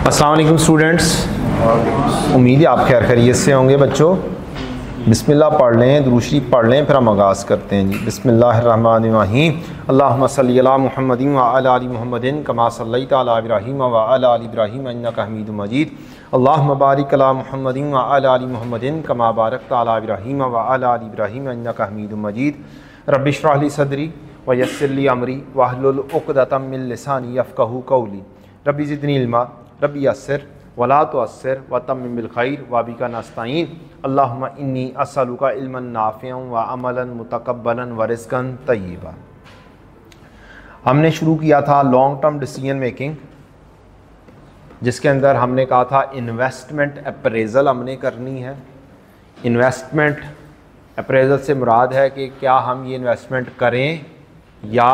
अस्सलाम वालेकुम स्टूडेंट्स, उम्मीद है आप खैर खैरियत से होंगे। बच्चों बिस्मिल्लाह पढ़ लें, दुरूद शरीफ पढ़ लें, फिर हम आगाज़ करते हैं जी। बिस्मिल्लाहिर्रहमानिर्रहीम। अल्लाहुम्मा सल्लि अला मुहम्मदिन व अला आलि मुहम्मदिन कमा सल्लैता अला इब्राहीम व अला आलि इब्राहीम इन्नका हमीदुम मजीद। अल्लाहुम्मा बारिक अला मुहम्मदिन व अला आलि मुहम्मदिन कमा बारकता अला इब्राहीम व अला आलि इब्राहीम इन्नका हमीदुम मजीद। रब्बि इश्रह ली सदरी व यस्सिर ली अमरी वहलुल उक़दतम मिन लिसानी यफ़क़हू क़ौली। रब्बि ज़िदनी इल्मा रब्बी यस्सिर वला तुअस्सिर व तम्मिम बिल खैर व बिका नस्तईन। अल्लाहुम्मा इन्नी अस्अलुका इल्मन नाफ़िअन व अमलन मुतक़ब्बलन व रिज़्क़न तय्यबा। हमने शुरू किया था लॉन्ग टर्म डिसीजन मेकिंग, जिसके अंदर हमने कहा था इन्वेस्टमेंट अप्रेज़ल हमने करनी है। इन्वेस्टमेंट अप्रेज़ल से मुराद है कि क्या हम ये इन्वेस्टमेंट करें या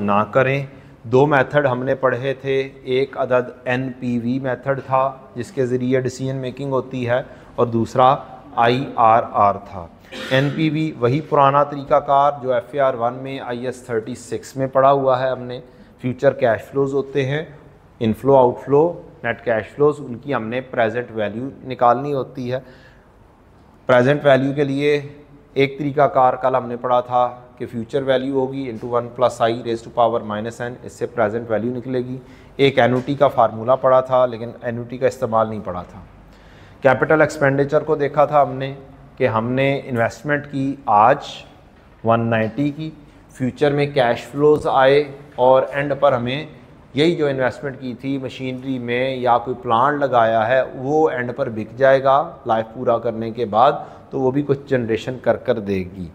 ना करें। दो मेथड हमने पढ़े थे, एक अदद NPV मेथड था जिसके ज़रिए डिसीजन मेकिंग होती है, और दूसरा IRR था। NPV वही पुराना तरीक़ाकार जो FAR 1 में IS 36 में पढ़ा हुआ है हमने। फ्यूचर कैश फ्लोज होते हैं, inflow outflow net cash flows, उनकी हमने प्रेजेंट वैल्यू निकालनी होती है। प्रेजेंट वैल्यू के लिए एक तरीक़ाकार कल हमने पढ़ा था कि फ्यूचर वैल्यू होगी into 1 + i raise to power -n, इससे प्रेजेंट वैल्यू निकलेगी। एक एन्युटी का फार्मूला पढ़ा था, लेकिन एन्युटी का इस्तेमाल नहीं पढ़ा था। कैपिटल एक्सपेंडिचर को देखा था हमने कि हमने इन्वेस्टमेंट की आज 190 की, फ्यूचर में कैश फ्लोज आए और एंड पर हमें यही जो इन्वेस्टमेंट की थी मशीनरी में या कोई प्लांट लगाया है वो एंड पर बिक जाएगा लाइफ पूरा करने के बाद, तो वो भी कुछ जनरेशन कर देगी।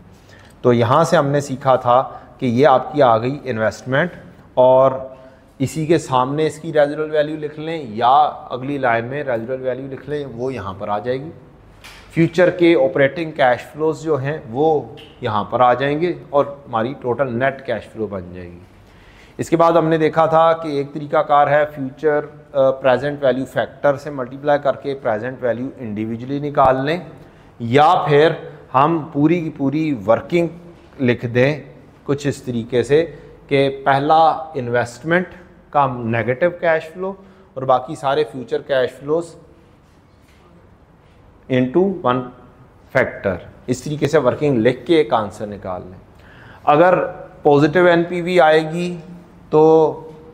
तो यहाँ से हमने सीखा था कि ये आपकी आ गई इन्वेस्टमेंट, और इसी के सामने इसकी रेजिडुअल वैल्यू लिख लें या अगली लाइन में रेजिडुअल वैल्यू लिख लें, वो यहाँ पर आ जाएगी। फ्यूचर के ऑपरेटिंग कैश फ्लोज जो हैं वो यहाँ पर आ जाएंगे और हमारी टोटल नेट कैश फ्लो बन जाएगी। इसके बाद हमने देखा था कि एक तरीक़ाकार है फ्यूचर प्रेजेंट वैल्यू फैक्टर से मल्टीप्लाई करके प्रेजेंट वैल्यू इंडिविजुअली निकाल लें, या फिर हम पूरी की पूरी वर्किंग लिख दें कुछ इस तरीके से कि पहला इन्वेस्टमेंट का नेगेटिव कैश फ्लो और बाकी सारे future cash flows into 1 factor, इस तरीके से वर्किंग लिख के एक आंसर निकाल लें। अगर पॉजिटिव NPV आएगी तो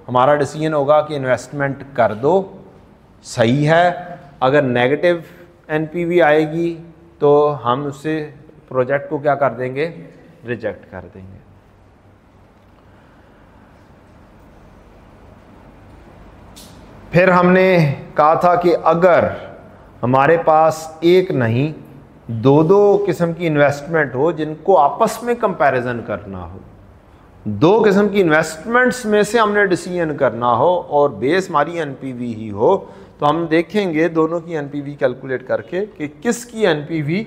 हमारा डिसीजन होगा कि इन्वेस्टमेंट कर दो, सही है। अगर नेगेटिव NPV आएगी तो हम उससे प्रोजेक्ट को क्या कर देंगे, रिजेक्ट कर देंगे। फिर हमने कहा था कि अगर हमारे पास एक नहीं दो किस्म की इन्वेस्टमेंट हो जिनको आपस में कंपैरिजन करना हो, दो किस्म की इन्वेस्टमेंट्स में से हमने डिसीजन करना हो और बेस हमारी NPV ही हो, तो हम देखेंगे दोनों की NPV कैलकुलेट करके कि किसकी NPV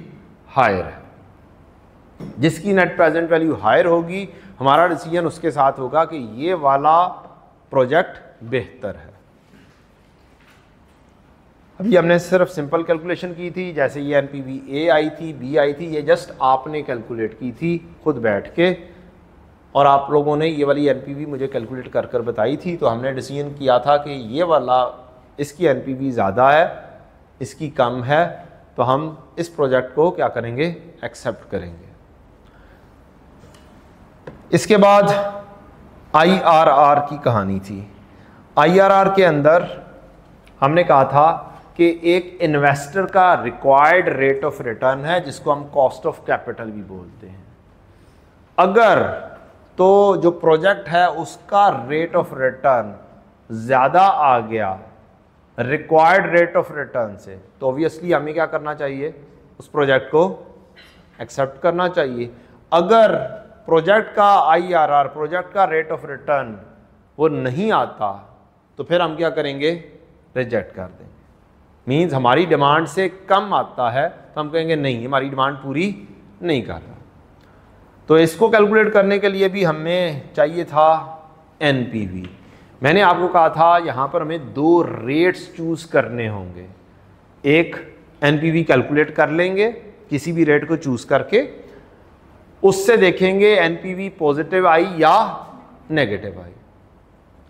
हायर है। जिसकी नेट प्रेजेंट वैल्यू हायर होगी हमारा डिसीजन उसके साथ होगा कि ये वाला प्रोजेक्ट बेहतर है। अभी हमने सिर्फ सिंपल कैलकुलेशन की थी, जैसे ये NPV A आई थी, B आई थी, ये जस्ट आपने कैलकुलेट की थी खुद बैठ के, और आप लोगों ने ये वाली NPV मुझे कैलकुलेट कर बताई थी। तो हमने डिसीजन किया था कि ये वाला इसकी NPV ज़्यादा है, इसकी कम है, तो हम इस प्रोजेक्ट को क्या करेंगे, एक्सेप्ट करेंगे। इसके बाद IRR की कहानी थी। IRR के अंदर हमने कहा था कि एक इन्वेस्टर का रिक्वायर्ड रेट ऑफ रिटर्न है जिसको हम कॉस्ट ऑफ कैपिटल भी बोलते हैं। अगर तो जो प्रोजेक्ट है उसका रेट ऑफ रिटर्न ज़्यादा आ गया रिक्वायर्ड रेट ऑफ रिटर्न से, तो ऑब्वियसली हमें क्या करना चाहिए, उस प्रोजेक्ट को एक्सेप्ट करना चाहिए। अगर प्रोजेक्ट का IRR, प्रोजेक्ट का रेट ऑफ रिटर्न वो नहीं आता, तो फिर हम क्या करेंगे, रिजेक्ट कर देंगे। मीन्स हमारी डिमांड से कम आता है तो हम कहेंगे नहीं, हमारी डिमांड पूरी नहीं कर रहा। तो इसको कैलकुलेट करने के लिए भी हमें चाहिए था NPV। मैंने आपको कहा था यहाँ पर हमें दो रेट्स चूज़ करने होंगे। एक NPV कैलकुलेट कर लेंगे, किसी भी रेट को चूज़ करके, उससे देखेंगे NPV पॉजिटिव आई या नेगेटिव आई।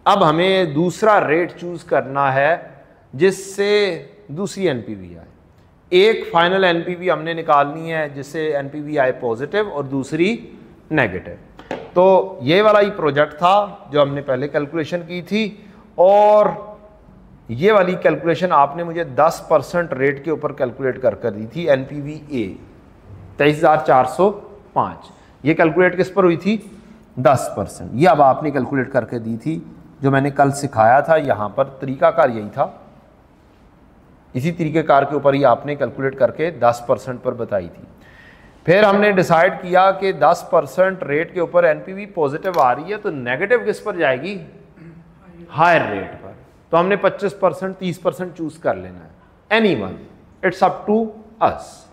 अब हमें दूसरा रेट चूज़ करना है जिससे दूसरी एनपीवी आए। एक फाइनल एनपीवी हमने निकालनी है जिससे एनपीवी आए पॉजिटिव और दूसरी नेगेटिव। तो ये वाला ही प्रोजेक्ट था जो हमने पहले कैलकुलेशन की थी, और ये वाली कैलकुलेशन आपने मुझे 10% रेट के ऊपर कैलकुलेट कर दी थी। एनपीवी ए 23,405, ये कैलकुलेट किस पर हुई थी? 10%। ये अब आपने कैलकुलेट करके दी थी, जो मैंने कल सिखाया था। यहाँ पर तरीकाकार यही था, इसी तरीक़ेकार के ऊपर ही आपने कैलकुलेट करके 10% पर बताई थी। फिर हमने डिसाइड किया कि 10% रेट के ऊपर एनपीवी पॉजिटिव आ रही है, तो नेगेटिव किस पर जाएगी? हायर रेट पर। तो हमने 25%, 30% चूज कर लेना है। Anyone, it's up to us.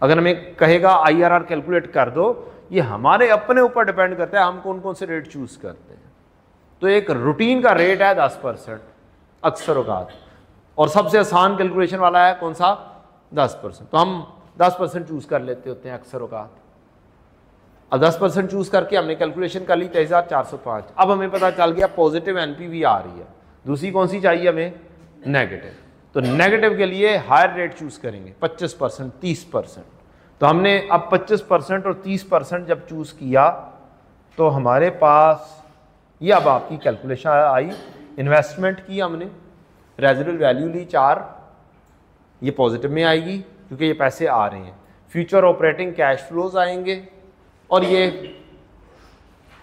अगर हमें कहेगा आईआरआर कैलकुलेट कर दो, ये हमारे अपने ऊपर डिपेंड करता है हम कौन कौन से रेट चूज करते हैं। तो एक रूटीन का रेट है 10% अक्सर औकात, और सबसे आसान कैलकुलेशन वाला है कौन सा? 10%। तो हम 10% चूज कर लेते होते हैं अक्सर औकात। अब 10% चूज करके हमने कैलकुलेशन कर ली 23,405। अब हमें पता चल गया पॉजिटिव एनपीवी आ रही है, दूसरी कौन सी चाहिए हमें? नेगेटिव। तो नेगेटिव के लिए हायर रेट चूज करेंगे 25%, 30%। तो हमने अब 25% और 30% जब चूज किया तो हमारे पास ये अब आपकी कैलकुलेशन आई। इन्वेस्टमेंट की हमने, रेजिडुअल वैल्यू ली 4, ये पॉजिटिव में आएगी क्योंकि ये पैसे आ रहे हैं। फ्यूचर ऑपरेटिंग कैश फ्लोज आएंगे और ये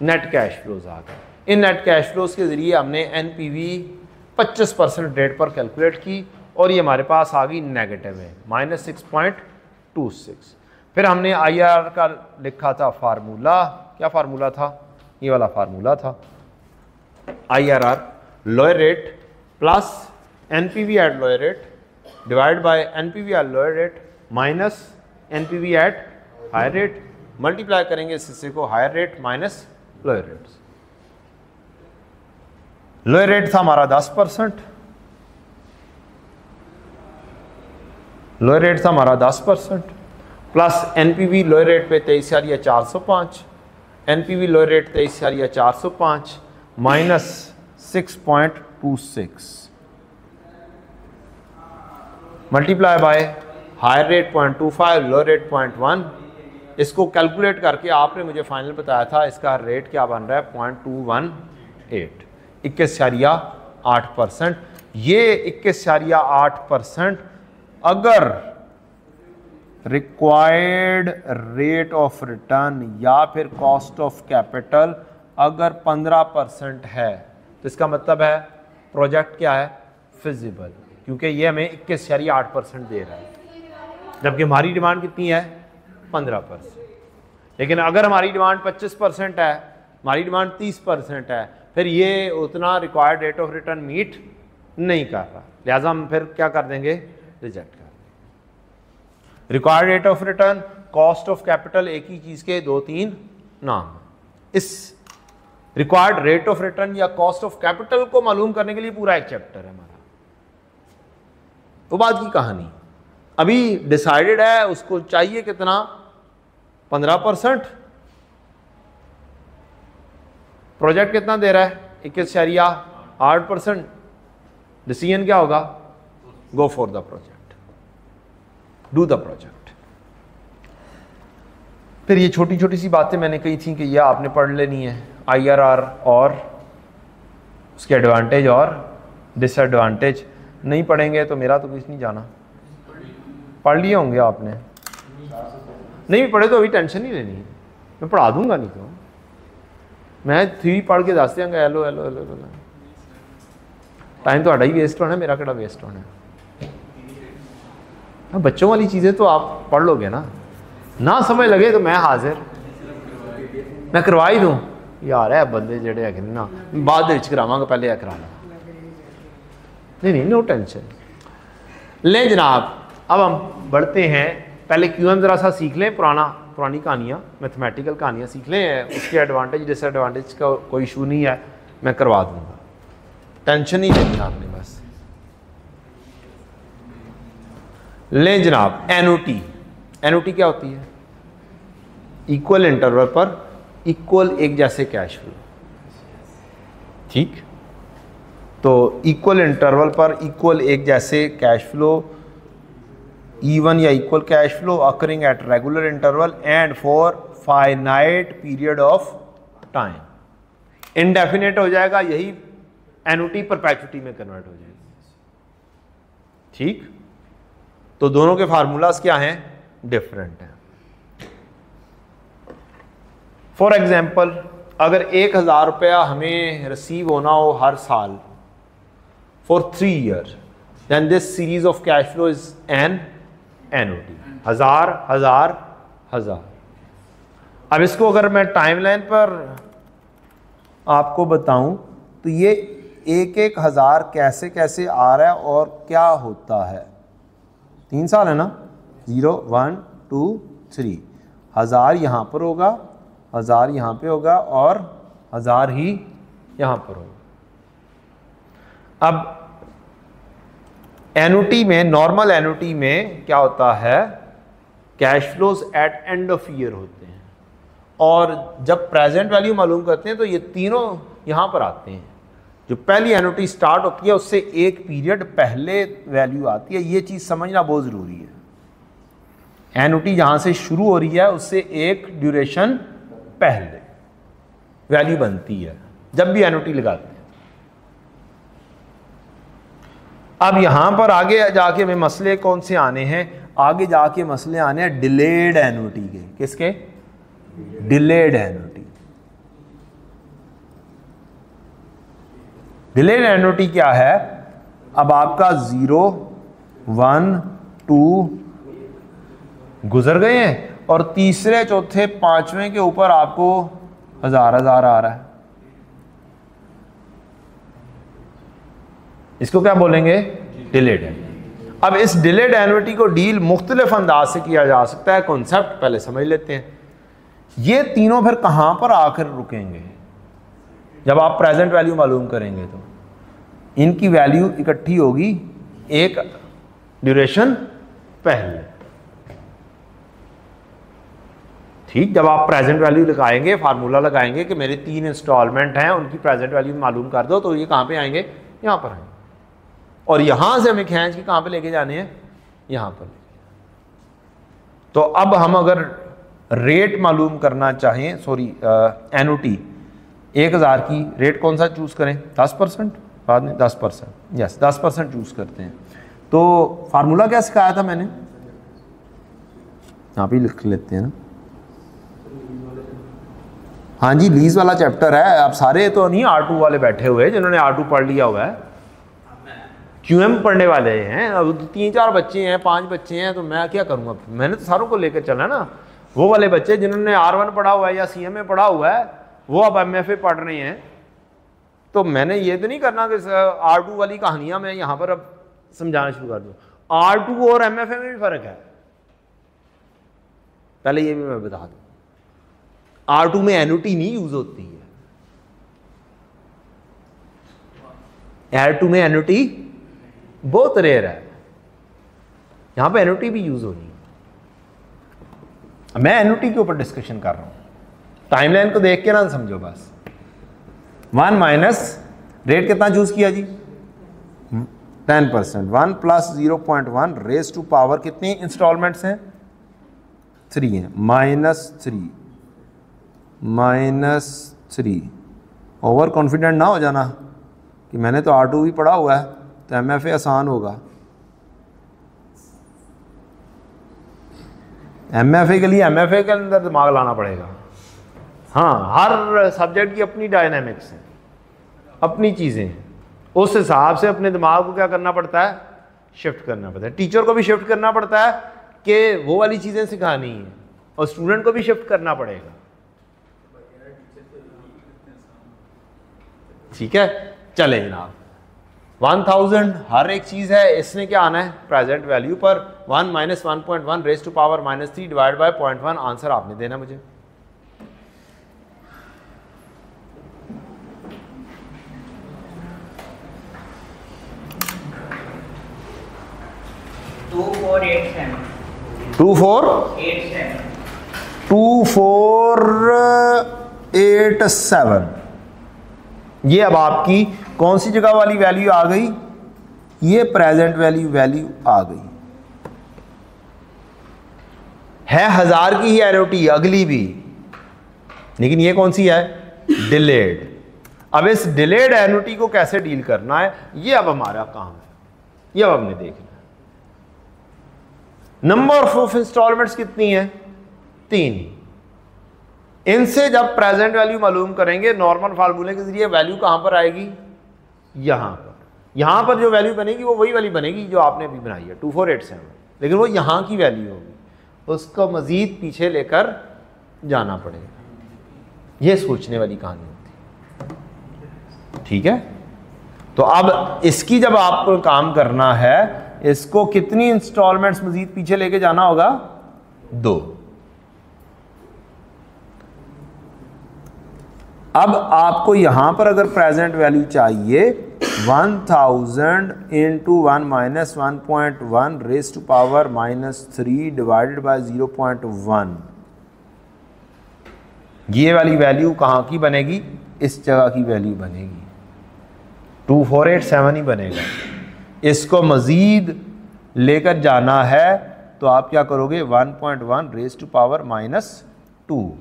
नेट कैश फ्लोज आ गए। इन नेट कैश फ्लोज के जरिए हमने एनपीवी 25% रेट पर कैलकुलेट की और ये हमारे पास आ गई नेगेटिव है, -6.26। फिर हमने आईआरआर का लिखा था फार्मूला। क्या फार्मूला था? ये वाला फार्मूला था। IRR lower rate plus NPV at lower rate divide by NPV at lower rate minus NPV at higher rate, multiply करेंगे इस हिस्से को higher rate minus lower rate. Lower rate था हमारा 10%, लोअर रेट था हमारा 10% प्लस एनपीवी लोअर रेट पे 23,405, NPV lower rate 23,405 minus 6.26 multiply by higher rate 0.25, lower rate 0.1। इसको कैलकुलेट करके आपने मुझे फाइनल बताया था इसका रेट क्या बन रहा है? 0.218, 21.8%। ये 21.8% अगर रिक्वायर्ड रेट ऑफ रिटर्न या फिर कॉस्ट ऑफ कैपिटल अगर 15% है तो इसका मतलब है प्रोजेक्ट क्या है? फिजिबल, क्योंकि ये हमें 21.8% दे रहा है, जबकि हमारी डिमांड कितनी है? 15%। लेकिन अगर हमारी डिमांड 25% है, हमारी डिमांड 30% है, फिर ये उतना required rate of return meet नहीं कर रहा, लिहाजा हम फिर क्या कर देंगे? रिजेक्ट कर देंगे। Required rate of return, cost of capital एक ही चीज के 2-3 नाम। इस रिक्वायर्ड रेट ऑफ रिटर्न या कॉस्ट ऑफ कैपिटल को मालूम करने के लिए पूरा एक चैप्टर है हमारा। तो बाद की कहानी अभी डिसाइडेड है, उसको चाहिए कितना? 15%। प्रोजेक्ट कितना दे रहा है? 21.8%। डिसीजन क्या होगा? Go for the project, do the project. फिर ये छोटी छोटी सी बातें मैंने कही थी कि ये आपने पढ़ लेनी है, आईआरआर और उसके एडवांटेज और डिसएडवांटेज। नहीं पढ़ेंगे तो मेरा तो कुछ नहीं जाना। पढ़ लिए होंगे आपने, नहीं पढ़े तो अभी टेंशन नहीं लेनी, मैं पढ़ा दूंगा। नहीं तो मैं 3 पढ़ के दस देंगे hello hello hello hello. Time तो ही वेस्ट होना है, मेरा केड़ा वेस्ट होना है। हाँ, बच्चों वाली चीज़ें तो आप पढ़ लोगे ना समझ लगे तो मैं हाजिर, मैं करवा ही दूँ यार। है बंदे जेडे है ना, बाद करावांगा, पहले है करा ला। नहीं, नो टेंशन। ले जनाब, अब हम बढ़ते हैं। पहले क्यूएम ज़रा सा सीख लें, पुरानी कहानियाँ, मैथमेटिकल कहानियाँ सीख लें। उसके एडवांटेज डिसएडवांटेज का कोई इशू नहीं है, मैं करवा दूंगा, टेंशन नहीं लेनी आपने बस। लें जनाब, एनओटी। एनओटी क्या होती है? इक्वल इंटरवल पर इक्वल एक जैसे कैश फ्लो। ठीक, तो इक्वल इंटरवल पर इक्वल एक जैसे कैश फ्लो, इवन या equal cash flow occurring at regular interval and for finite period of time. Indefinite हो जाएगा, यही एनुटी परपेचुटी में कन्वर्ट हो जाएगी। ठीक, तो दोनों के फार्मूलाज क्या हैं? डिफरेंट हैं। फॉर एग्जाम्पल, अगर 1000 रुपया हमें रिसीव होना हो हर साल for 3 year, then this series of cash flow is an annuity. 1000। अब इसको अगर मैं टाइमलाइन पर आपको बताऊं तो ये एक 1000 कैसे कैसे आ रहा है और क्या होता है। 3 साल है ना, 0 1 2 3। 1000 यहाँ पर होगा, 1000 यहाँ पे होगा और 1000 ही यहाँ पर होगा। अब एनुटी में, नॉर्मल एनुटी में क्या होता है, cash flows at end of year होते हैं, और जब प्रेजेंट वैल्यू मालूम करते हैं तो ये तीनों यहाँ पर आते हैं। जो पहली एनुटी स्टार्ट होती है उससे एक पीरियड पहले वैल्यू आती है। ये चीज़ समझना बहुत ज़रूरी है। एनुटी जहाँ से शुरू हो रही है उससे एक ड्यूरेशन पहले वैल्यू बनती है जब भी एनुटी लगाते हैं। अब यहां पर आगे जाके हमें मसले कौन से आने हैं? आगे जाके मसले आने हैं डिलेड एनुटी के। किसके? Delayed annuity. डिलेड एनुटी क्या है? अब आपका 0 1 2 गुजर गए हैं और तीसरे चौथे पांचवें के ऊपर आपको 1000 आ रहा है। इसको क्या बोलेंगे? Delayed annuity. अब इस डिलेड एनुटी को डील मुख्तलिफ अंदाज से किया जा सकता है। कॉन्सेप्ट पहले समझ लेते हैं। ये तीनों फिर कहां पर आकर रुकेंगे? जब आप प्रेजेंट वैल्यू मालूम करेंगे तो इनकी वैल्यू इकट्ठी होगी एक ड्यूरेशन पहले। ठीक, जब आप प्रेजेंट वैल्यू लगाएंगे, फार्मूला लगाएंगे कि मेरे 3 इंस्टॉलमेंट हैं, उनकी प्रेजेंट वैल्यू मालूम कर दो, तो ये कहां पे आएंगे? यहां पर आएंगे। और यहां से हमें खींच के कहां पे लेके जाने हैं? यहां पर। तो अब हम अगर रेट मालूम करना चाहें, सॉरी एनुटी 1000 की रेट कौन सा चूज करें? 10%, बाद में 10%, यस 10% चूज करते हैं। तो फार्मूला क्या सिखाया था मैंने? यहां पे लिख लेते हैं ना। हाँ जी, लीज वाला चैप्टर है। आप सारे तो नहीं R2 वाले बैठे हुए जिन्होंने R2 पढ़ लिया हुआ है, QM पढ़ने वाले हैं। अब 3-4 बच्चे हैं, 5 बच्चे हैं, तो मैं क्या करूँगा? मैंने तो सारों को लेकर चला ना। वो वाले बच्चे जिन्होंने R1 पढ़ा हुआ है या CMA पढ़ा हुआ है, वो अब MFA पढ़ रहे हैं। तो मैंने ये तो नहीं करना कि R2 वाली कहानियाँ मैं यहाँ पर अब समझाना शुरू कर दूँ। R2 और MFA में भी फ़र्क है, पहले ये भी मैं बता दूँ। R2 में एनुटी नहीं यूज होती है। R2 में एनुटी बहुत रेयर है, यहां पे एनुटी भी यूज होनी है। मैं एनुटी के ऊपर डिस्कशन कर रहा हूं, टाइमलाइन को देख के ना समझो बस। 1 माइनस रेट कितना चूज किया जी? 10%। 1 प्लस 0.1 रेज टू पावर कितनी इंस्टॉलमेंट्स हैं? 3 हैं। -3 ओवर कॉन्फिडेंट ना हो जाना कि मैंने तो R2 भी पढ़ा हुआ है तो MFA आसान होगा। MFA के लिए MFA के अंदर दिमाग लाना पड़ेगा। हाँ, हर सब्जेक्ट की अपनी डायनामिक्स है, अपनी चीज़ें हैं। उस हिसाब से अपने दिमाग को क्या करना पड़ता है? शिफ्ट करना पड़ता है। टीचर को भी शिफ्ट करना पड़ता है कि वो वाली चीज़ें सिखानी है, और स्टूडेंट को भी शिफ्ट करना पड़ेगा। ठीक है, चले जनाब। 1000 हर एक चीज है, इसने क्या आना है? प्रेजेंट वैल्यू पर 1 minus 1.1 raise to power -3 divide by 0.1। Answer आपने देना मुझे। टू 2487 2487 ये अब आपकी कौन सी जगह वाली वैल्यू आ गई, ये प्रेजेंट वैल्यू आ गई है 1000 की ही एनओटी अगली भी, लेकिन ये कौन सी है, डिलेड। अब इस डिलेड एनओटी को कैसे डील करना है, ये अब हमारा काम है, ये अब हमने देखना है। नंबर ऑफ इंस्टॉलमेंट्स कितनी है, 3। इनसे जब प्रेजेंट वैल्यू मालूम करेंगे नॉर्मल फार्मूले के जरिए, वैल्यू कहां पर आएगी, यहां पर जो वैल्यू बनेगी वो वही वाली बनेगी जो आपने अभी बनाई है 2487, लेकिन वो यहां की वैल्यू होगी, उसको मजीद पीछे लेकर जाना पड़ेगा। ये सोचने वाली कहानी होती है, ठीक है। तो अब इसकी जब आपको काम करना है, इसको कितनी इंस्टॉलमेंट्स मजीद पीछे लेके जाना होगा, 2। अब आपको यहां पर अगर प्रेजेंट वैल्यू चाहिए 1000 into 1 minus 1.1 raise to power -3 divided by 0.1, ये वाली वैल्यू कहां की बनेगी, इस जगह की वैल्यू बनेगी, 2487 ही बनेगा। इसको मजीद लेकर जाना है तो आप क्या करोगे, 1.1 रेज टू पावर -2,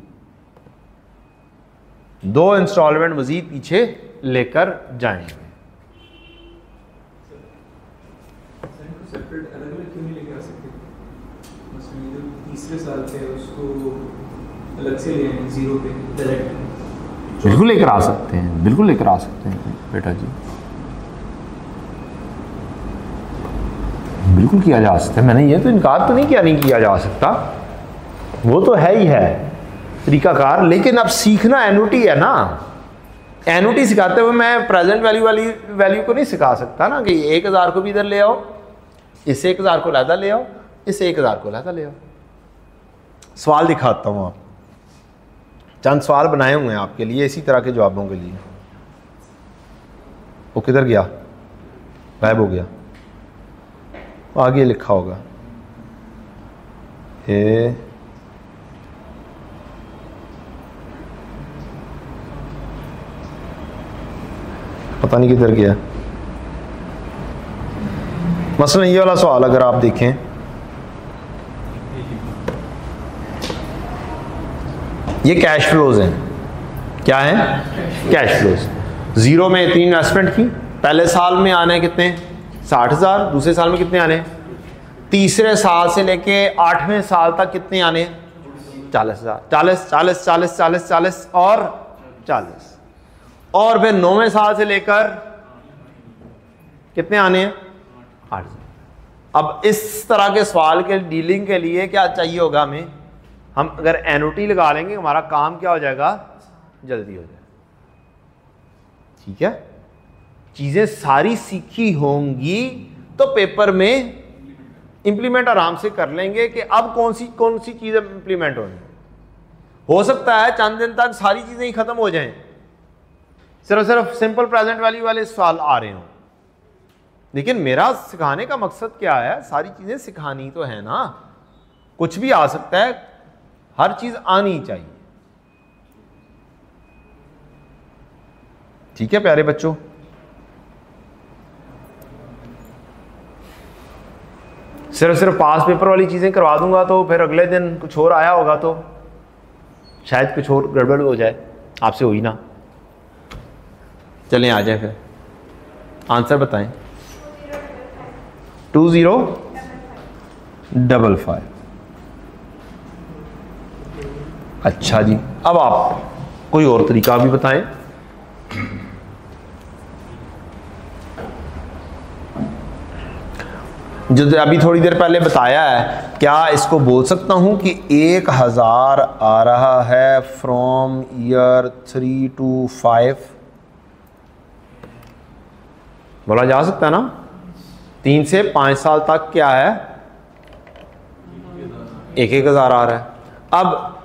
2 इंस्टॉलमेंट मजीद पीछे लेकर जाएंगे। तीसरे साल पे उसको अलग से ले आए 0 पे डायरेक्ट, बिल्कुल लेकर आ सकते हैं, बिल्कुल लेकर आ सकते हैं बेटा जी, बिल्कुल किया जा सकता है। मैंने ये तो इनकार तो नहीं किया नहीं किया जा सकता, वो तो है ही है तरीकाकार, लेकिन अब सीखना एनओटी है ना। एनओटी सिखाते हुए मैं प्रेजेंट वैल्यू वाली वैल्यू को नहीं सिखा सकता ना कि 1000 को भी इधर ले आओ, इस 1000 को लहदा ले आओ, इस 1000 को लहदा ले आओ। सवाल दिखाता हूँ, आप चंद सवाल बनाए हुए हैं आपके लिए इसी तरह के जवाबों के लिए। वो किधर गया, गायब हो गया, आगे लिखा होगा पता नहीं किधर गया। मसलन ये वाला सवाल अगर आप देखें, ये कैश फ्लोज हैं, क्या है, कैश फ्लोज। 0 में इतनी इन्वेस्टमेंट की, पहले साल में आने कितने, 60,000, दूसरे साल में कितने आने, तीसरे साल से लेके 8वें साल तक कितने आने, 40,000, 40 40 40 40 40 और 40, और फिर 9वें साल से लेकर कितने आने हैं, 8,000। अब इस तरह के सवाल के डीलिंग के लिए क्या चाहिए होगा हमें, हम अगर एनओटी लगा लेंगे हमारा काम क्या हो जाएगा, जल्दी हो जाएगा, ठीक है। चीजें सारी सीखी होंगी तो पेपर में इंप्लीमेंट आराम से कर लेंगे कि अब कौन सी चीजें इंप्लीमेंट होनी। हो सकता है चंद दिन तक सारी चीजें ही खत्म हो जाएं, सिर्फ सिंपल प्रेजेंट वैल्यू वाले सवाल आ रहे हों, लेकिन मेरा सिखाने का मकसद क्या है, सारी चीजें सिखानी तो है ना। कुछ भी आ सकता है, हर चीज आनी चाहिए, ठीक है प्यारे बच्चों। सिर्फ पास पेपर वाली चीजें करवा दूंगा तो फिर अगले दिन कुछ और आया होगा तो शायद कुछ और गड़बड़ हो जाए, आपसे हुई ना। चलें आ जाए फिर आंसर बताएं। 2055। अच्छा जी, अब आप कोई और तरीका भी बताएं। जो अभी थोड़ी देर पहले बताया है, क्या इसको बोल सकता हूं कि 1000 आ रहा है फ्रॉम ईयर 3 to 5? बोला जा सकता है ना। 3 से 5 साल तक क्या है, 1,000 आ रहा है। अब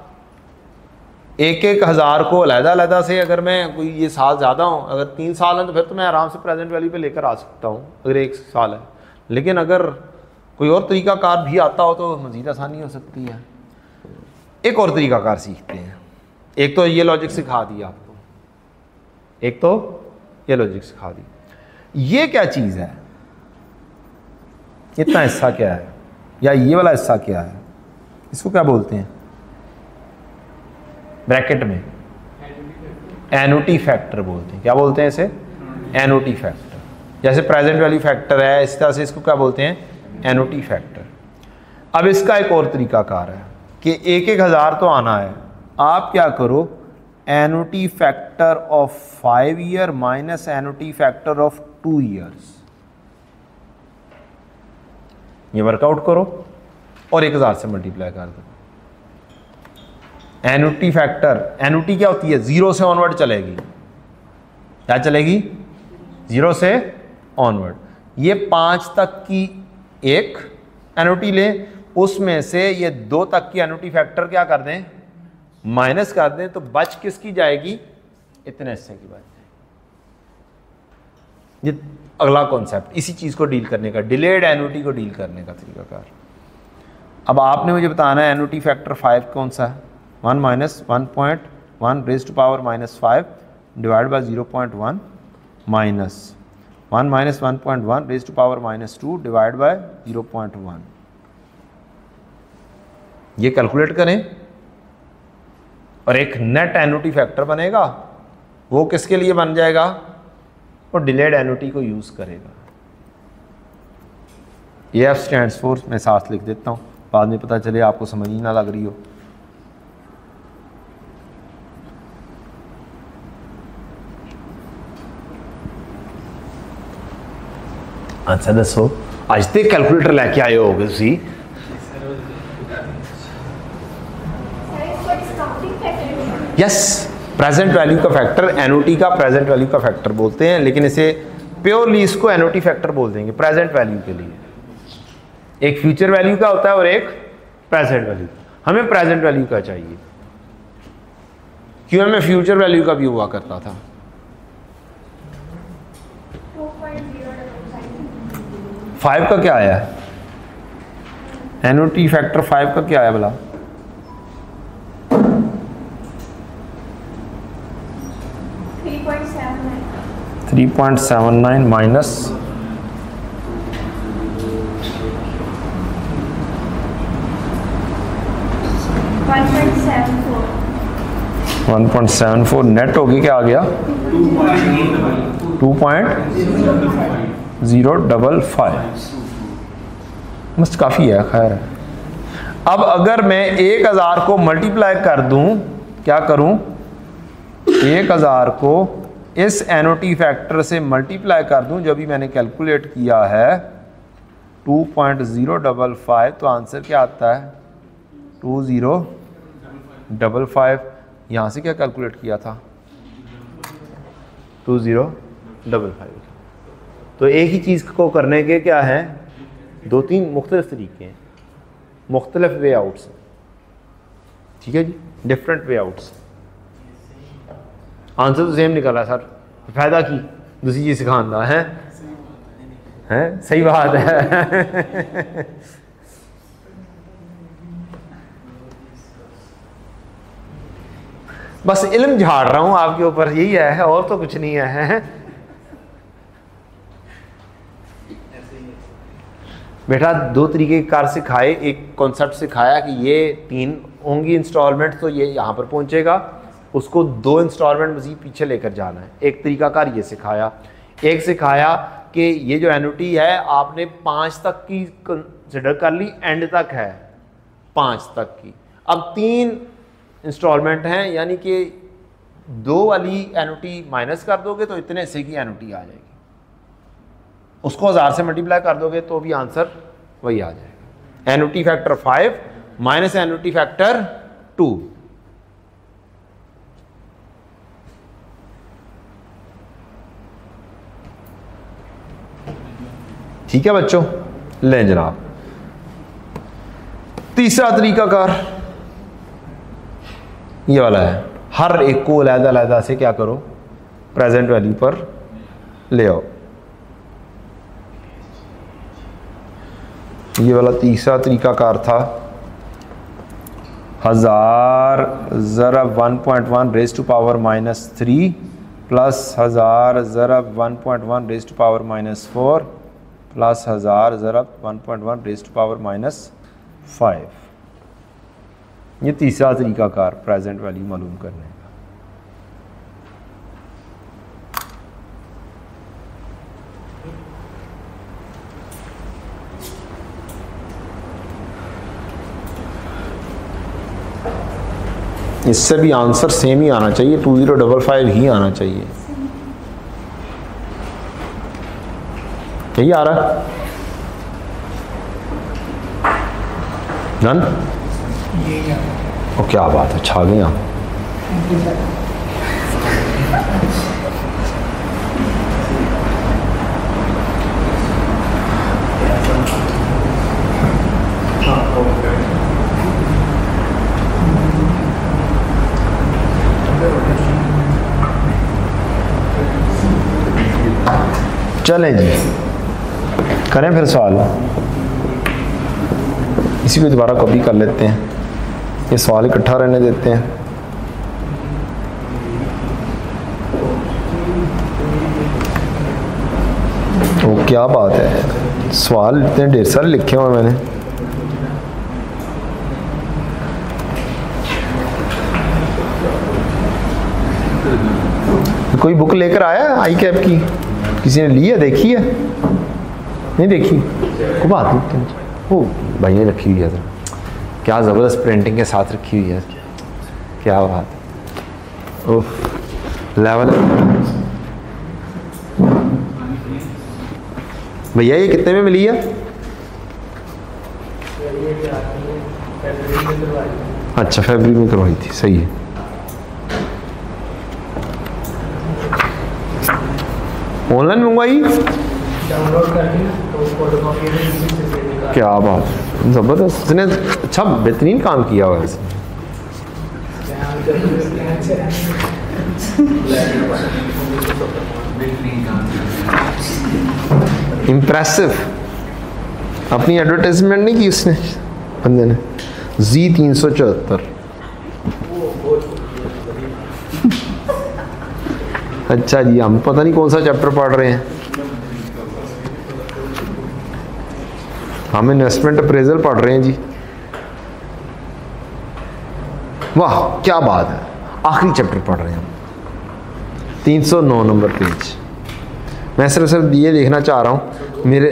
1,000 को अलग-अलग से अगर मैं कोई ये साल ज़्यादा हूँ, अगर 3 साल है तो फिर तो मैं आराम से प्रेजेंट वैल्यू पे लेकर आ सकता हूँ अगर 1 साल है। लेकिन अगर कोई और तरीकाकार भी आता हो तो मज़ीद आसानी हो सकती है। एक और तरीकाकार सीखते हैं। एक तो ये लॉजिक सिखा दिया आपको, एक तो ये लॉजिक सिखा दी। ये क्या चीज़ है, इतना हिस्सा क्या है, या ये वाला हिस्सा क्या है, इसको क्या बोलते हैं ब्रैकेट में? एनोटी फैक्टर बोलते हैं। क्या बोलते हैं इसे? एनोटी फैक्टर। जैसे प्रेजेंट वैल्यू फैक्टर है, इस तरह से इसको क्या बोलते हैं? एनोटी फैक्टर। अब इसका एक और तरीकाकार है कि एक 1000 तो आना है, आप क्या करो, annuity factor of 5 year minus annuity factor of 2 years, ये वर्कआउट करो और 1000 से मल्टीप्लाई कर दो। एनोटी फैक्टर, एनोटी क्या होती है? 0 से ऑनवर्ड चलेगी। क्या चलेगी? 0 से ऑनवर्ड। ये 5 तक की एक एनोटी ले, उसमें से ये 2 तक की एनोटी फैक्टर क्या कर दें? माइनस कर दें, तो बच किसकी जाएगी? इतने हिस्से की बच जाएगी। ये अगला कॉन्सेप्ट इसी चीज को डील करने का, डिलेड एनोटी को डील करने का तरीकाकार। अब आपने मुझे बताना है एनोटी फैक्टर 5 कौन सा है? 1 minus 1.1 raise to power -5 divide by 0.1 minus 1 minus 1.1 raise to power -2 divide by 0.1। ये कैलकुलेट करें और एक नेट एनोटी फैक्टर बनेगा। वो किसके लिए बन जाएगा? और डिलेड एनोटी को यूज करेगा। ये एफ स्टैंड्स फॉर, मैं साथ लिख देता हूं, बाद में पता चले आपको समझ ही ना लग रही हो। अच्छा दसो, आज तक कैलकुलेटर लेके आए हो तुसी? यस, प्रेजेंट वैल्यू का फैक्टर, एनओटी का प्रेजेंट वैल्यू का फैक्टर बोलते हैं, लेकिन इसे प्योरली इसको एनओटी फैक्टर बोल देंगे प्रेजेंट वैल्यू के लिए। एक फ्यूचर वैल्यू का होता है और एक प्रेजेंट वैल्यू। हमें प्रेजेंट वैल्यू का चाहिए, क्यों? हमें फ्यूचर वैल्यू का भी हुआ करता था। फाइव का क्या आया है? एनओटी फैक्टर 5 का क्या आया भला? 3.79 माइनस 1.74 नेट होगी। क्या आ गया? 2.055। मस्त काफ़ी है, खैर है। अब अगर मैं 1000 को मल्टीप्लाई कर दूं, क्या करूं? 1000 को इस एनओटी फैक्टर से मल्टीप्लाई कर दूं, जो भी मैंने कैलकुलेट किया है 2.055, तो आंसर क्या आता है? 2055। यहाँ से क्या कैलकुलेट किया था? 2055। तो एक ही चीज़ को करने के क्या हैं? 2-3 मुख्तलिफ तरीके हैं, मुख्तलिफ वे आउट्स। ठीक है जी, डिफरेंट वे आउट्स। आंसर तो सेम निकला सर, फायदा की दूसरी चीज़ सिखाना है, हैं? सही बात है। बस इल्म झाड़ रहा हूं आपके ऊपर, यही है, और तो कुछ नहीं है। बेटा 2 तरीके कार सिखाए, एक कॉन्सेप्ट सिखाया कि ये 3 होंगी इंस्टॉलमेंट, तो ये यहाँ पर पहुंचेगा, उसको 2 इंस्टॉलमेंट मजीद पीछे लेकर जाना है। एक तरीकाकार ये सिखाया। एक सिखाया कि ये जो एनओटी है आपने 5 तक की कंसिडर कर ली, एंड तक है 5 तक की। अब 3 इंस्टॉलमेंट हैं, यानी कि 2 वाली एनओटी माइनस कर दोगे तो इतने हिस्से की एनओटी आ जाएगी। उसको 1000 से मल्टीप्लाई कर दोगे तो भी आंसर वही आ जाएगा। NOT factor 5 minus NOT factor 2। ठीक है बच्चों, लें जनाब। तीसरा तरीकाकार ये वाला है, हर एक को अलग-अलग से क्या करो? प्रेजेंट वैल्यू पर ले आओ। ये वाला तीसरा तरीकाकार था, 1000 ज़रा 1.1 रेज़ टू पावर -3 प्लस 1000 ज़रब 1.1 रेज़ टू पावर -4 प्लस 1000 ज़रब 1.1 रेज़ टू पावर -5। ये तीसरा तरीक़ाकार प्रेजेंट वैल्यू मालूम करने का। इससे भी आंसर सेम ही आना चाहिए, 2055 ही आना चाहिए। यही आ रहा है डन। और क्या बात है, छा गए आप। चलें जी, करें फिर सवाल। इसी को दोबारा कॉपी कर लेते हैं, ये सवाल इकट्ठा रहने देते हैं। तो क्या बात है, सवाल इतने ढेर सारे लिखे हुए मैंने। कोई बुक लेकर आया आई कैप की? किसी ने ली है, देखी है? नहीं देखी? को बात नहीं, वो भाई ने रखी हुई है, क्या ज़बरदस्त प्रिंटिंग के साथ रखी हुई है, क्या बात। ओह लेवल। भैया ये कितने में मिली है? अच्छा फरवरी में करवाई थी, सही है। ऑनलाइन मंगवाई? डाउनलोड करके तो फोटोकॉपी में क्या बात, ज़बरदस्त। उसने अच्छा बेहतरीन काम किया हुआ है इसने। इम्प्रेसिव। अपनी एडवर्टाइजमेंट नहीं की उसने बंदे ने। Z374। अच्छा जी, हम पता नहीं कौन सा चैप्टर पढ़ रहे हैं, हम इन्वेस्टमेंट अप्रेजल पढ़ रहे हैं जी। वाह क्या बात है, आखिरी चैप्टर पढ़ रहे हैं हम, 309 नंबर पेज। मैं सिर्फ ये देखना चाह रहा हूँ मेरे,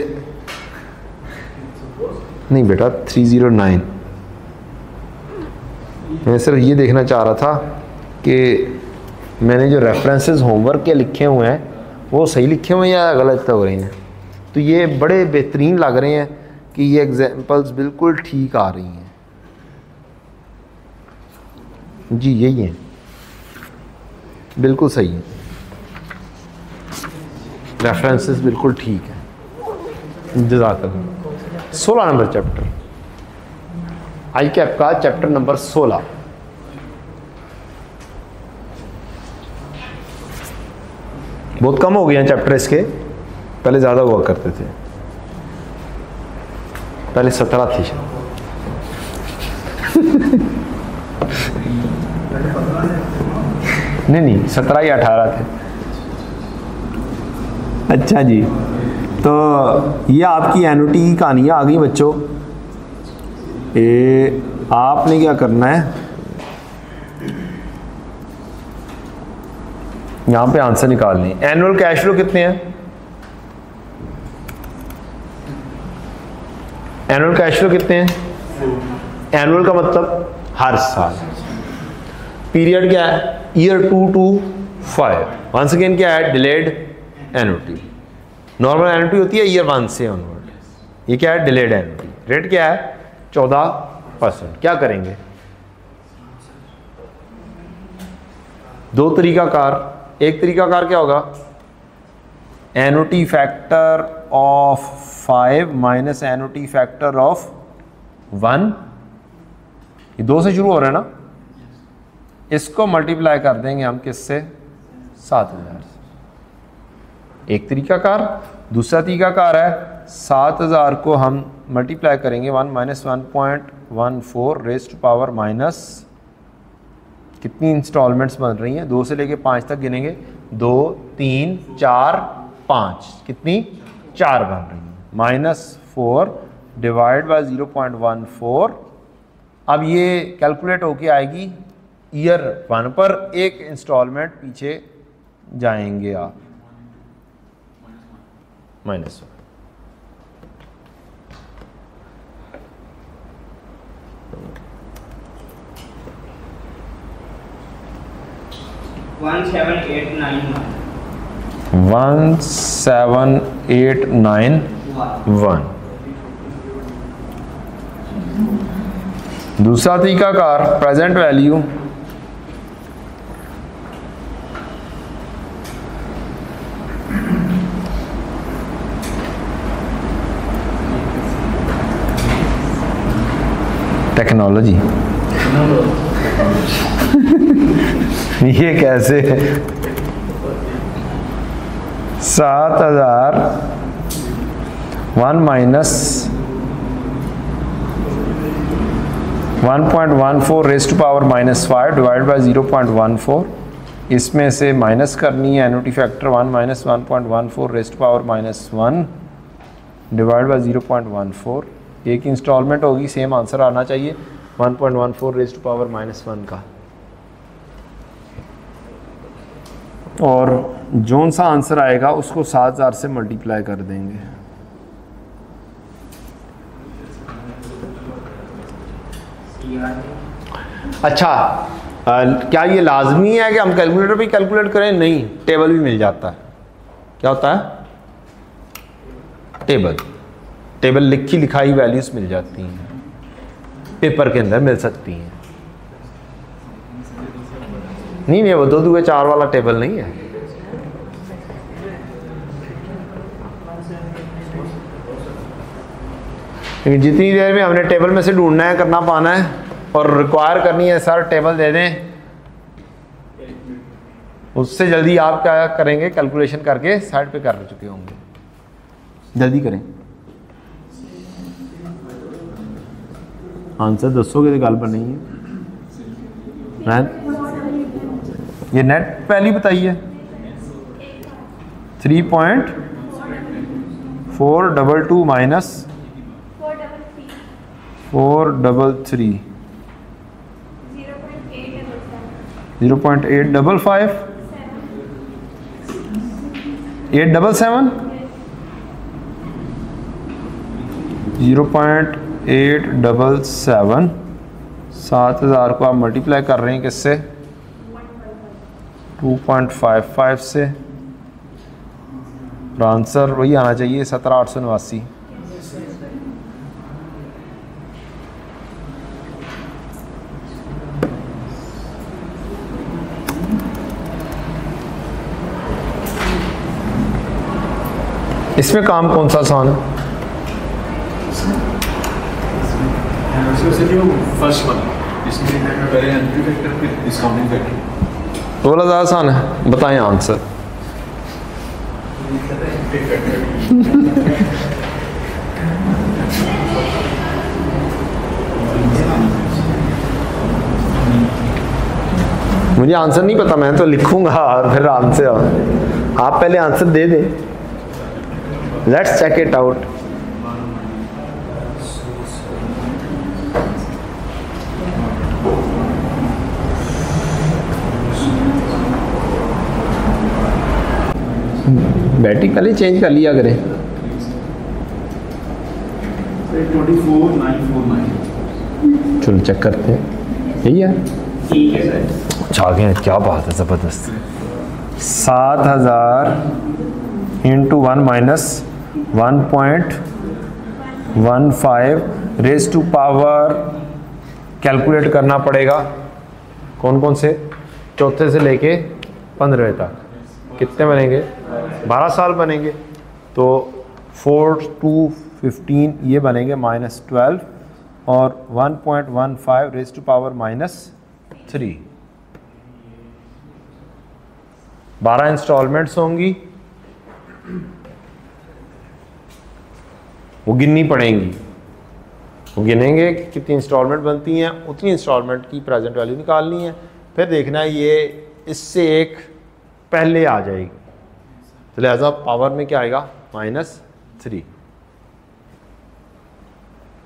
नहीं बेटा 309। मैं सिर्फ ये देखना चाह रहा था कि मैंने जो रेफरेंसेस होमवर्क के लिखे हुए हैं वो सही लिखे हुए हैं या गलत हो रहे हैं। तो ये बड़े बेहतरीन लग रहे हैं कि ये एग्जांपल्स बिल्कुल ठीक आ रही हैं जी, यही है, बिल्कुल सही है, रेफरेंसेस बिल्कुल ठीक है। जज़ाकल्लाह। 16 नंबर चैप्टर, आई कैप का चैप्टर नंबर 16। बहुत कम हो गए हैं चैप्टर इसके, पहले ज़्यादा हुआ करते थे, पहले 17 थी। नहीं 17 या 18 थे। अच्छा जी, तो ये आपकी एनुटी की कहानियाँ आ गई बच्चों। आपने क्या करना है, यहाँ पे आंसर निकालनी है। एनुअल कैश फ्लो कितने हैं? एनुअल कैश फ्लो कितने हैं? एनुअल का मतलब हर साल। पीरियड क्या है? Year 2 to 5। वंस अगेन क्या है? Delayed annuity. नॉर्मल एनुटी होती है ईयर 1 से ऑनवर्ड, ये क्या है? Delayed annuity. रेट क्या है? 14%। क्या करेंगे? दो तरीकाकार। एक तरीकाकार क्या होगा? Annuity factor of 5 minus annuity factor of 1, ये 2 से शुरू हो रहा है ना, इसको मल्टीप्लाई कर देंगे हम किससे? 7000 से। एक तरीकाकार। दूसरा तरीकाकार है 7000 को हम मल्टीप्लाई करेंगे 1 minus 1.14 raise to power minus, कितनी इंस्टॉलमेंट्स बन रही हैं? 2 से लेके 5 तक गिनेंगे 2 3 4 5, कितनी 4 बन रही है। -4 डिवाइड बाय 0.14। अब ये कैलकुलेट होके आएगी ईयर 1 पर, एक इंस्टॉलमेंट पीछे जाएंगे आप -1। 17891। दूसरा तरीकाकार प्रेजेंट वैल्यू, टेक्नोलॉजी। ये कैसे 7000 1 minus 1.14 raise to power -5 divide by 0.14। इसमें से माइनस करनी है annuity factor 1 minus 1.14 raise to power -1 divide by 0.14। एक इंस्टॉलमेंट होगी, सेम आंसर आना चाहिए 1.14 रेज़ टू पावर -1 का। और जोन सा आंसर आएगा उसको 7000 से मल्टीप्लाई कर देंगे। अच्छा, क्या ये लाजमी है कि हम कैलकुलेटर भी कैलकुलेट करें? नहीं, टेबल भी मिल जाता है। क्या होता है? टेबल लिखी लिखाई वैल्यूज मिल जाती हैं, पेपर के अंदर मिल सकती हैं। नहीं, वो 2 2 4 वाला टेबल नहीं है। लेकिन जितनी देर में हमने टेबल में से ढूंढना है, करना पाना है और रिक्वायर करनी है सर टेबल दे दें, उससे जल्दी आप क्या करेंगे, कैलकुलेशन करके साइड पे कर चुके होंगे। जल्दी करें, आंसर दसोगे तो गल बनेगी। ये नेट वैल्यू बताइए 3.422 माइनस 433 0.855 877 0.877। 7000 को आप मल्टीप्लाई कर रहे हैं किससे? 2.55 से। और आंसर वही आना चाहिए 17889। इसमें काम कौन सा आसान है? फर्स्ट वन, इसमें पहले एंट्री फैक्टर फिर डिस्काउंटिंग फैक्टर। थोड़ा ज़्यादा आसान है, बताएं आंसर। मुझे आंसर नहीं पता, मैं तो लिखूंगा और फिर आंसर आप पहले आंसर दे दें। Let's check it out. Battery पहले चेंज कर लिया करें। 24949। चलो चेक करते हैं, यही है। ठीक है सर। आ गए, क्या बात है, ज़बरदस्त। 7000 into 1 minus 1.15 raise to power calculate करना पड़ेगा। कौन कौन से? चौथे से लेके 15वें तक कितने बनेंगे? 12 साल बनेंगे। तो 4 to 15 ये बनेंगे -12 और 1.15 रेज़ टू पावर -3। 12 इंस्टॉलमेंट्स होंगी, वो गिननी पड़ेंगी। वो गिनेंगे कि कितनी इंस्टॉलमेंट बनती हैं, उतनी इंस्टॉलमेंट की प्रेजेंट वैल्यू निकालनी है। फिर देखना है ये इससे एक पहले आ जाएगी, तो लिहाजा पावर में क्या आएगा -3।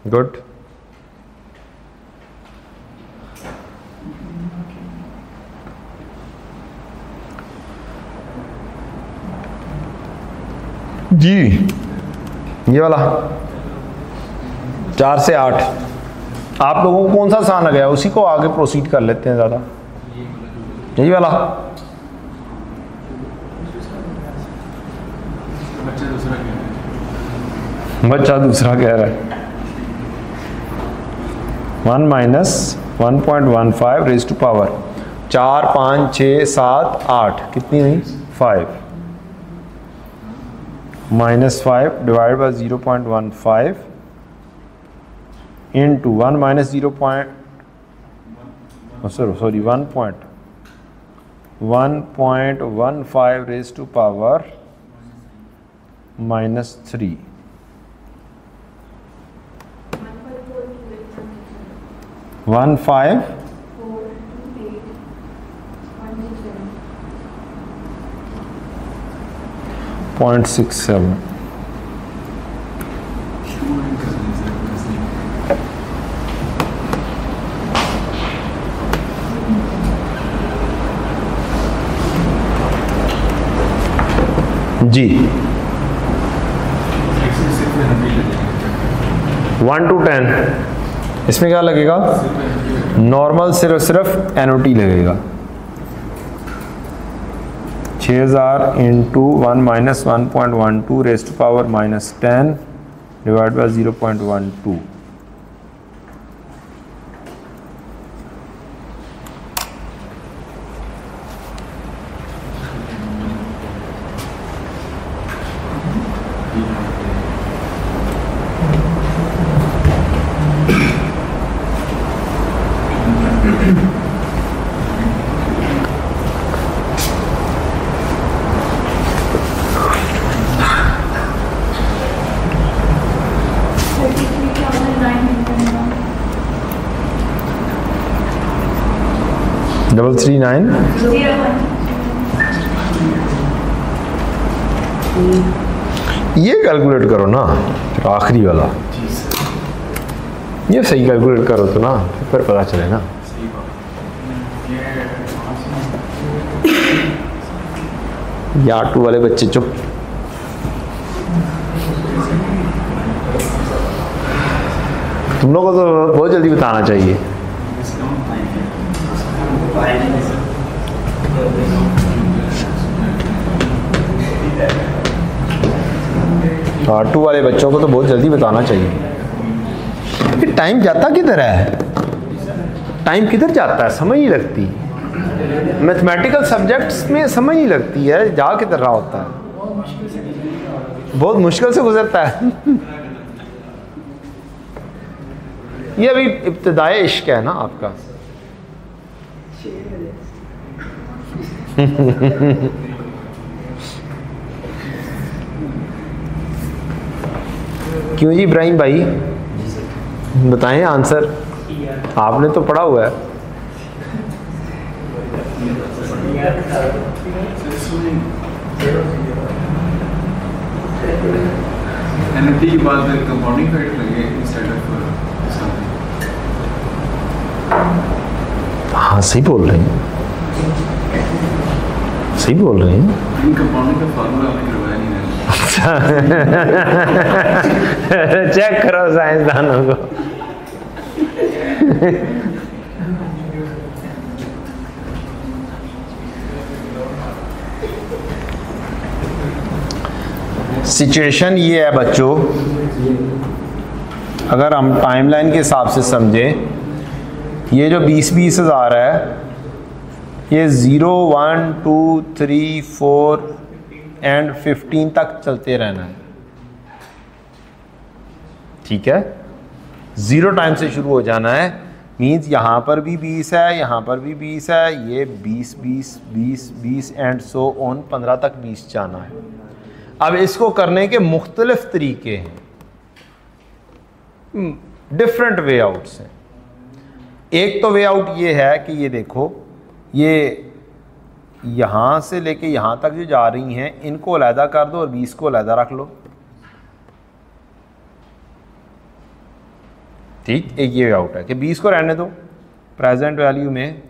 गुड। जी ये वाला 4 से 8 आप लोगों को कौन सा आसान लगा, उसी को आगे प्रोसीड कर लेते हैं ज़्यादा। यही वाला बच्चा दूसरा कह रहा है 1 - 1.15 रेज़ टू पावर 4 5 6 7 8 कितनी हुई 5 -5 divide bye 0.15 into 1 - 1.15 raised to power -3 15 0.67 जी 1 to 10 इसमें क्या लगेगा नॉर्मल सिर्फ एनओटी लगेगा 6000 into 1 - 1.12 raise to power -10 by बाय 0.12 339 ये कैलकुलेट करो ना, फिर आखिरी वाला ये सही कैलकुलेट करो तो ना फिर पता चले ना। ये R2 वाले बच्चे चुप। तुम लोगों को तो बहुत जल्दी बताना चाहिए। R2 वाले बच्चों को तो बहुत जल्दी बताना चाहिए। टाइम जाता किधर है, टाइम किधर जाता है समझ नहीं लगती। मैथमेटिकल सब्जेक्ट्स में समझ नहीं लगती है जा किधर रहा होता है, बहुत मुश्किल से गुजरता है। ये अभी इब्तिदाई इश्क है ना आपका। क्यों जी इब्राहिम भाई बताएं आंसर, आपने तो पढ़ा हुआ है। एनएफटी के बाद कंपाउंडिंग इफेक्ट लगे इंस्टेड ऑफ हाँ सही बोल रहे हैं, सही बोल रहे हैं। कंपाउंडिंग का फार्मूला आपने करवाया नहीं है। चेक करो साइंसदानों को। सिचुएशन ये है बच्चों, अगर हम टाइमलाइन के हिसाब से समझें, ये जो 20-20 हज़ार है ये 0 1 2 3 4 एंड 15 तक चलते रहना है, ठीक है। 0 टाइम से शुरू हो जाना है, मीन्स यहाँ पर भी 20 है, यहाँ पर भी 20 है, ये 20 20 20 20 एंड सो ऑन 15 तक 20 जाना है। अब इसको करने के मुख्तलिफ तरीके हैं, डिफरेंट वे आउट्स हैं। एक तो वे आउट ये है कि ये देखो, ये यहाँ से लेके यहाँ तक जो जा रही हैं इनको अलहदा कर दो और 20 को अलहदा रख लो। ठीक, एक ये आउट है कि 20 को रहने दो, प्रेजेंट वैल्यू में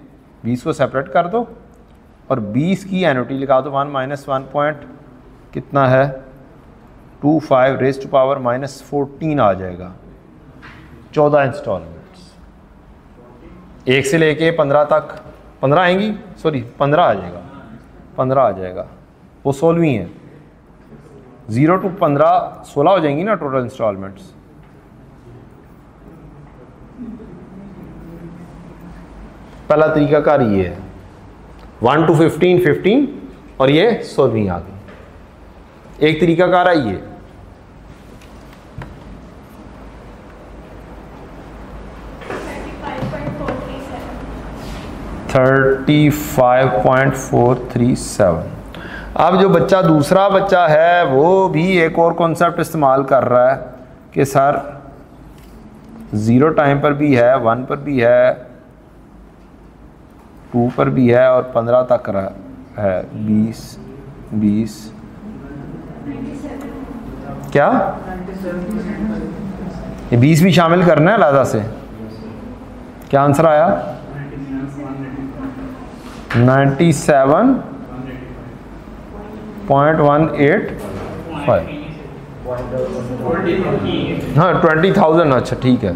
20 को सेपरेट कर दो और 20 की एनओटी लगा दो। 1 माइनस 1 पॉइंट कितना है 25 रेज़ टू पावर -14 आ जाएगा। 14 इंस्टॉलमेंट्स, 1 से लेके 15 तक, 15 आएंगी, सॉरी 15 आ जाएगा, 15 आ जाएगा, वो 16वीं है। 0 to 15 16 हो जाएंगी ना टोटल इंस्टॉलमेंट्स। पहला तरीकाकार ये है, 1 to 15 15 और ये 16वीं आ गई। एक तरीकाकार है ये, $35.437। अब जो बच्चा दूसरा बच्चा है वो भी एक और कॉन्सेप्ट इस्तेमाल कर रहा है कि सर 0 टाइम पर भी है, 1 पर भी है, 2 पर भी है और 15 तक है। 20 क्या ये 20 भी शामिल करना है अलहदा से? क्या आंसर आया? 97.185। हाँ 20,000, अच्छा ठीक है,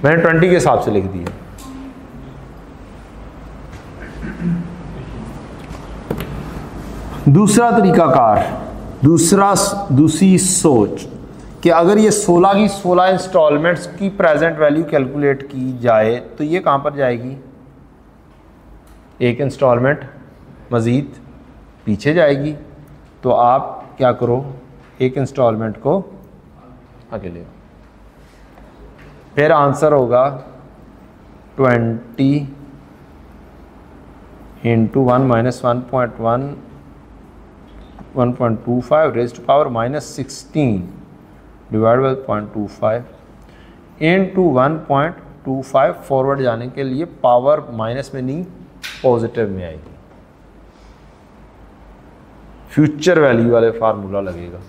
मैंने 20 के हिसाब से लिख दिया। दूसरा तरीकाकार, दूसरी सोच कि अगर ये 16 की 16 इंस्टॉलमेंट्स की प्रेजेंट वैल्यू कैलकुलेट की जाए तो ये कहाँ पर जाएगी? एक इंस्टॉलमेंट मज़ीद पीछे जाएगी। तो आप क्या करो, एक इंस्टॉलमेंट को आगे ले, फिर आंसर होगा 20 into 1 minus 1.25 raise to power -16 by बाई 0.25 इंटू 1.25। फॉरवर्ड जाने के लिए पावर माइनस में नहीं पॉजिटिव में आएगी, फ्यूचर वैल्यू वाले फार्मूला लगेगा।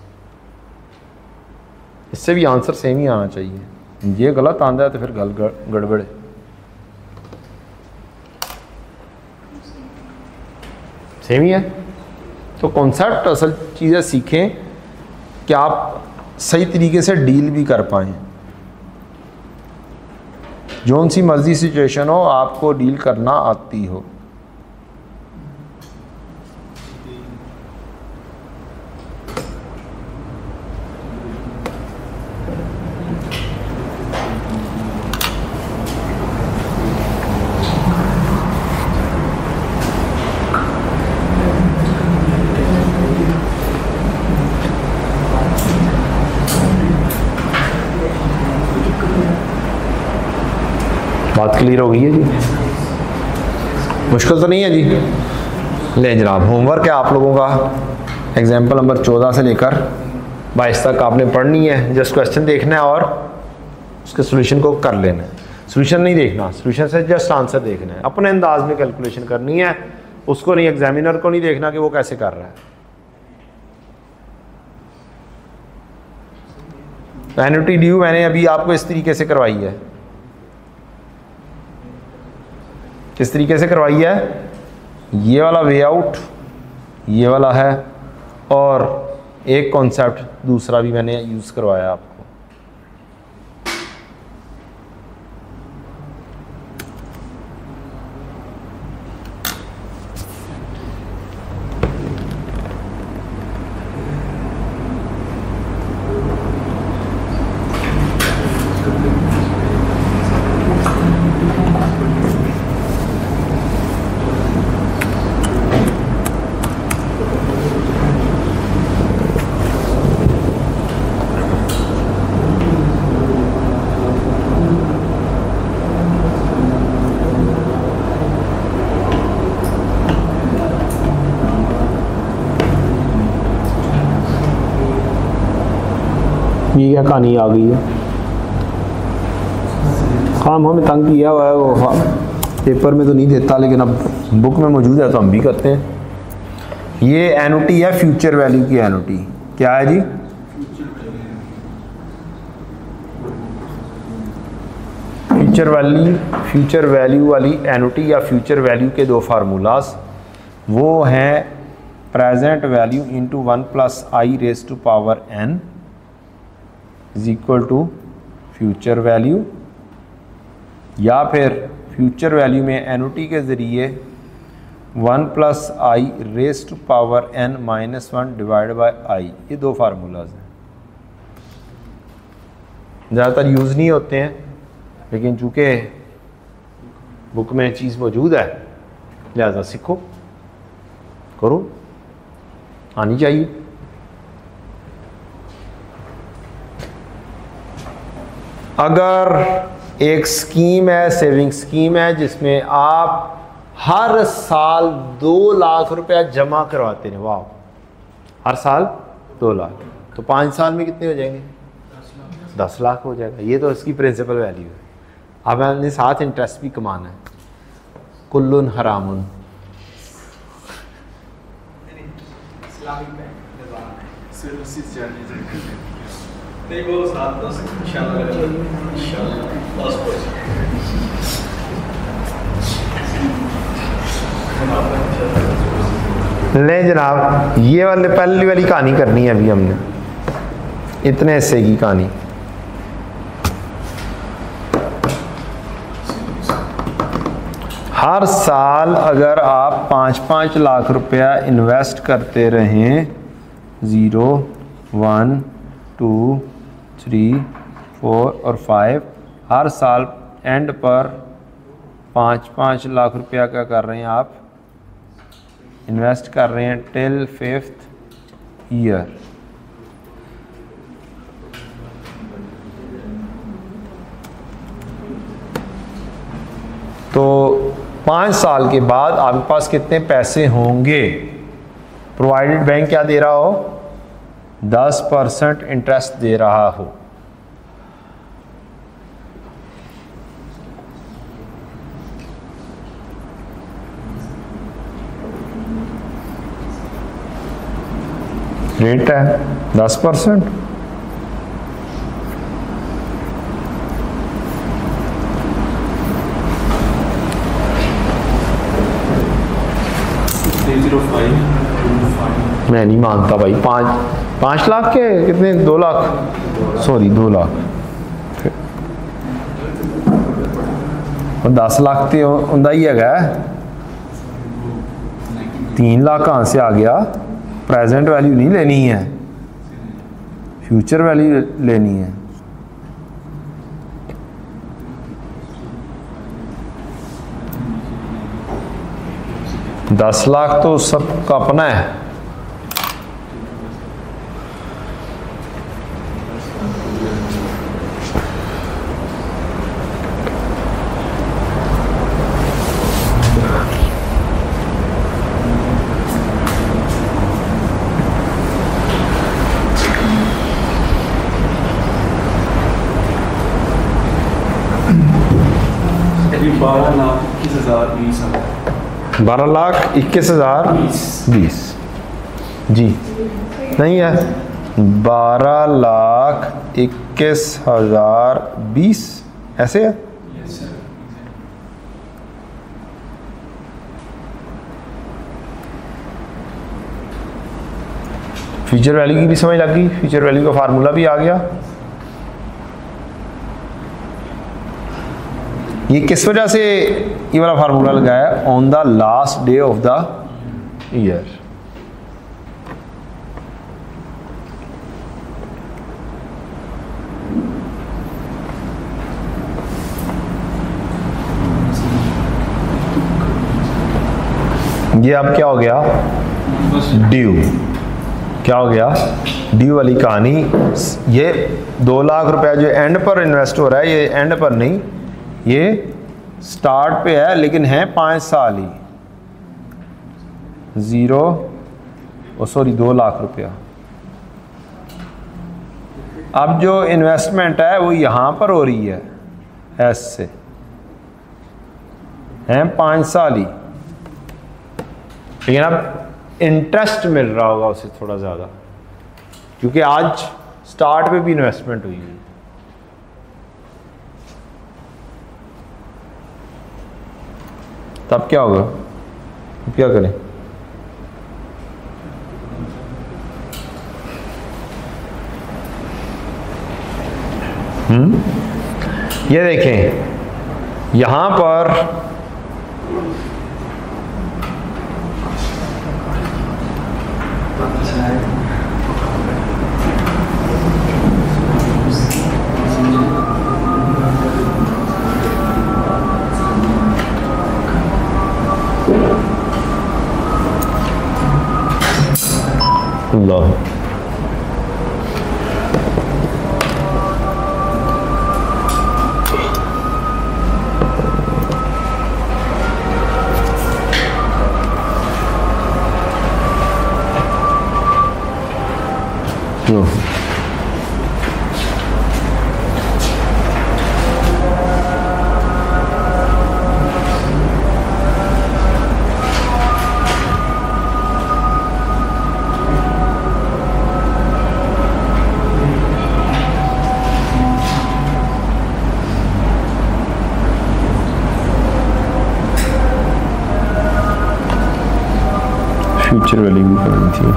इससे भी आंसर सेम ही आना चाहिए। ये गलत आंदा है तो फिर गड़बड़ है। सेम ही है। तो कॉन्सेप्ट असल चीज़ें सीखें कि आप सही तरीके से डील भी कर पाएँ। जौन सी मर्जी सिचुएशन हो आपको डील करना आती हो। बात क्लियर हो गई है जी? मुश्किल तो नहीं है जी? ले जनाब, होमवर्क है आप लोगों का। एग्जाम्पल नंबर 14 से लेकर 22 तक आपने पढ़नी है। जस्ट क्वेश्चन देखना है और उसके सोल्यूशन को कर लेना है। सोल्यूशन नहीं देखना, सोल्यूशन से जस्ट आंसर देखना है। अपने अंदाज में कैलकुलेशन करनी है, उसको नहीं, एग्जामिनर को नहीं देखना कि वो कैसे कर रहा है। एन्युटी ड्यू मैंने अभी आपको इस तरीके से करवाई है। किस तरीके से करवाई है? ये वाला वे आउट, ये वाला है, और एक कॉन्सेप्ट दूसरा भी मैंने यूज़ करवाया आपको। ये क्या कहानी आ गई है? काम हमें तंग किया हुआ है, वो पेपर में तो नहीं देता, लेकिन अब बुक में मौजूद है तो हम भी करते हैं। ये एनुटी है फ्यूचर वैल्यू की एनुटी। क्या है जी? फ्यूचर वैल्यू वाली एनुटी या फ्यूचर वैल्यू के दो फार्मूलाज वो हैं present value into 1 plus i raise to power n is equal to future value, या फिर फ्यूचर वैल्यू में एनुटी के ज़रिए 1 plus i raise to power n minus 1 divide by i. ये दो फार्मूलाज हैं, ज़्यादातर यूज़ नहीं होते हैं, लेकिन चूँकि बुक में चीज़ मौजूद है लिहाजा सीखो, करो, आनी चाहिए। अगर एक स्कीम है, सेविंग स्कीम है, जिसमें आप हर साल 2 लाख रुपया जमा करवाते हैं, वाह, हर साल 2 लाख, तो 5 साल में कितने हो जाएंगे? 10 लाख हो जाएगा। ये तो इसकी प्रिंसिपल वैल्यू है। अब हमने साथ इंटरेस्ट भी कमाना है। कुल्लुन हरामुन। नहीं वो साथ तो ले जनाब, ये वाले पहली वाली कहानी करनी है अभी हमने, इतने हिस्से की कहानी। हर साल अगर आप 5-5 लाख रुपया इन्वेस्ट करते रहें, 0, 1, 2, 3, 4 और 5, हर साल एंड पर 5-5 लाख रुपया क्या कर रहे हैं आप? इन्वेस्ट कर रहे हैं टिल 5th ईयर। तो 5 साल के बाद आपके पास कितने पैसे होंगे? प्रोवाइडेड बैंक क्या दे रहा हो? 10% इंटरेस्ट दे रहा हो। रेट है 10%। मैं नहीं मानता भाई। 5 लाख के कितने? 2 लाख, सॉरी 2 लाख और 10 लाख तो उनका ही है। 3 लाख कहाँ से आ गया? प्रेजेंट वैल्यू नहीं लेनी है, फ्यूचर वैल्यू लेनी है। $10 लाख तो सबका अपना है। अभी 12,21,020 12,21,020 जी नहीं है, 12,21,020 ऐसे है। फ्यूचर वैल्यू की भी समझ लग गई, फ्यूचर वैल्यू का फार्मूला भी आ गया। ये किस वजह से ये वाला फार्मूला लगाया? On the last day of the year. ये अब क्या हो गया? ड्यू। क्या हो गया? ड्यू वाली कहानी। ये 2 लाख रुपया जो एंड पर इन्वेस्ट हो रहा है, ये एंड पर नहीं, ये स्टार्ट पे है, लेकिन है 5 साल ही। 2 लाख रुपया। अब जो इन्वेस्टमेंट है वो यहाँ पर हो रही है एस से, हैं 5 साल ही, लेकिन अब इंटरेस्ट मिल रहा होगा उसे थोड़ा ज़्यादा, क्योंकि आज स्टार्ट पे भी इन्वेस्टमेंट हुई है। तब क्या होगा, क्या करें? ये देखें यहां पर अल्लाह फ्यूचर वैल्यू भी करनी थी।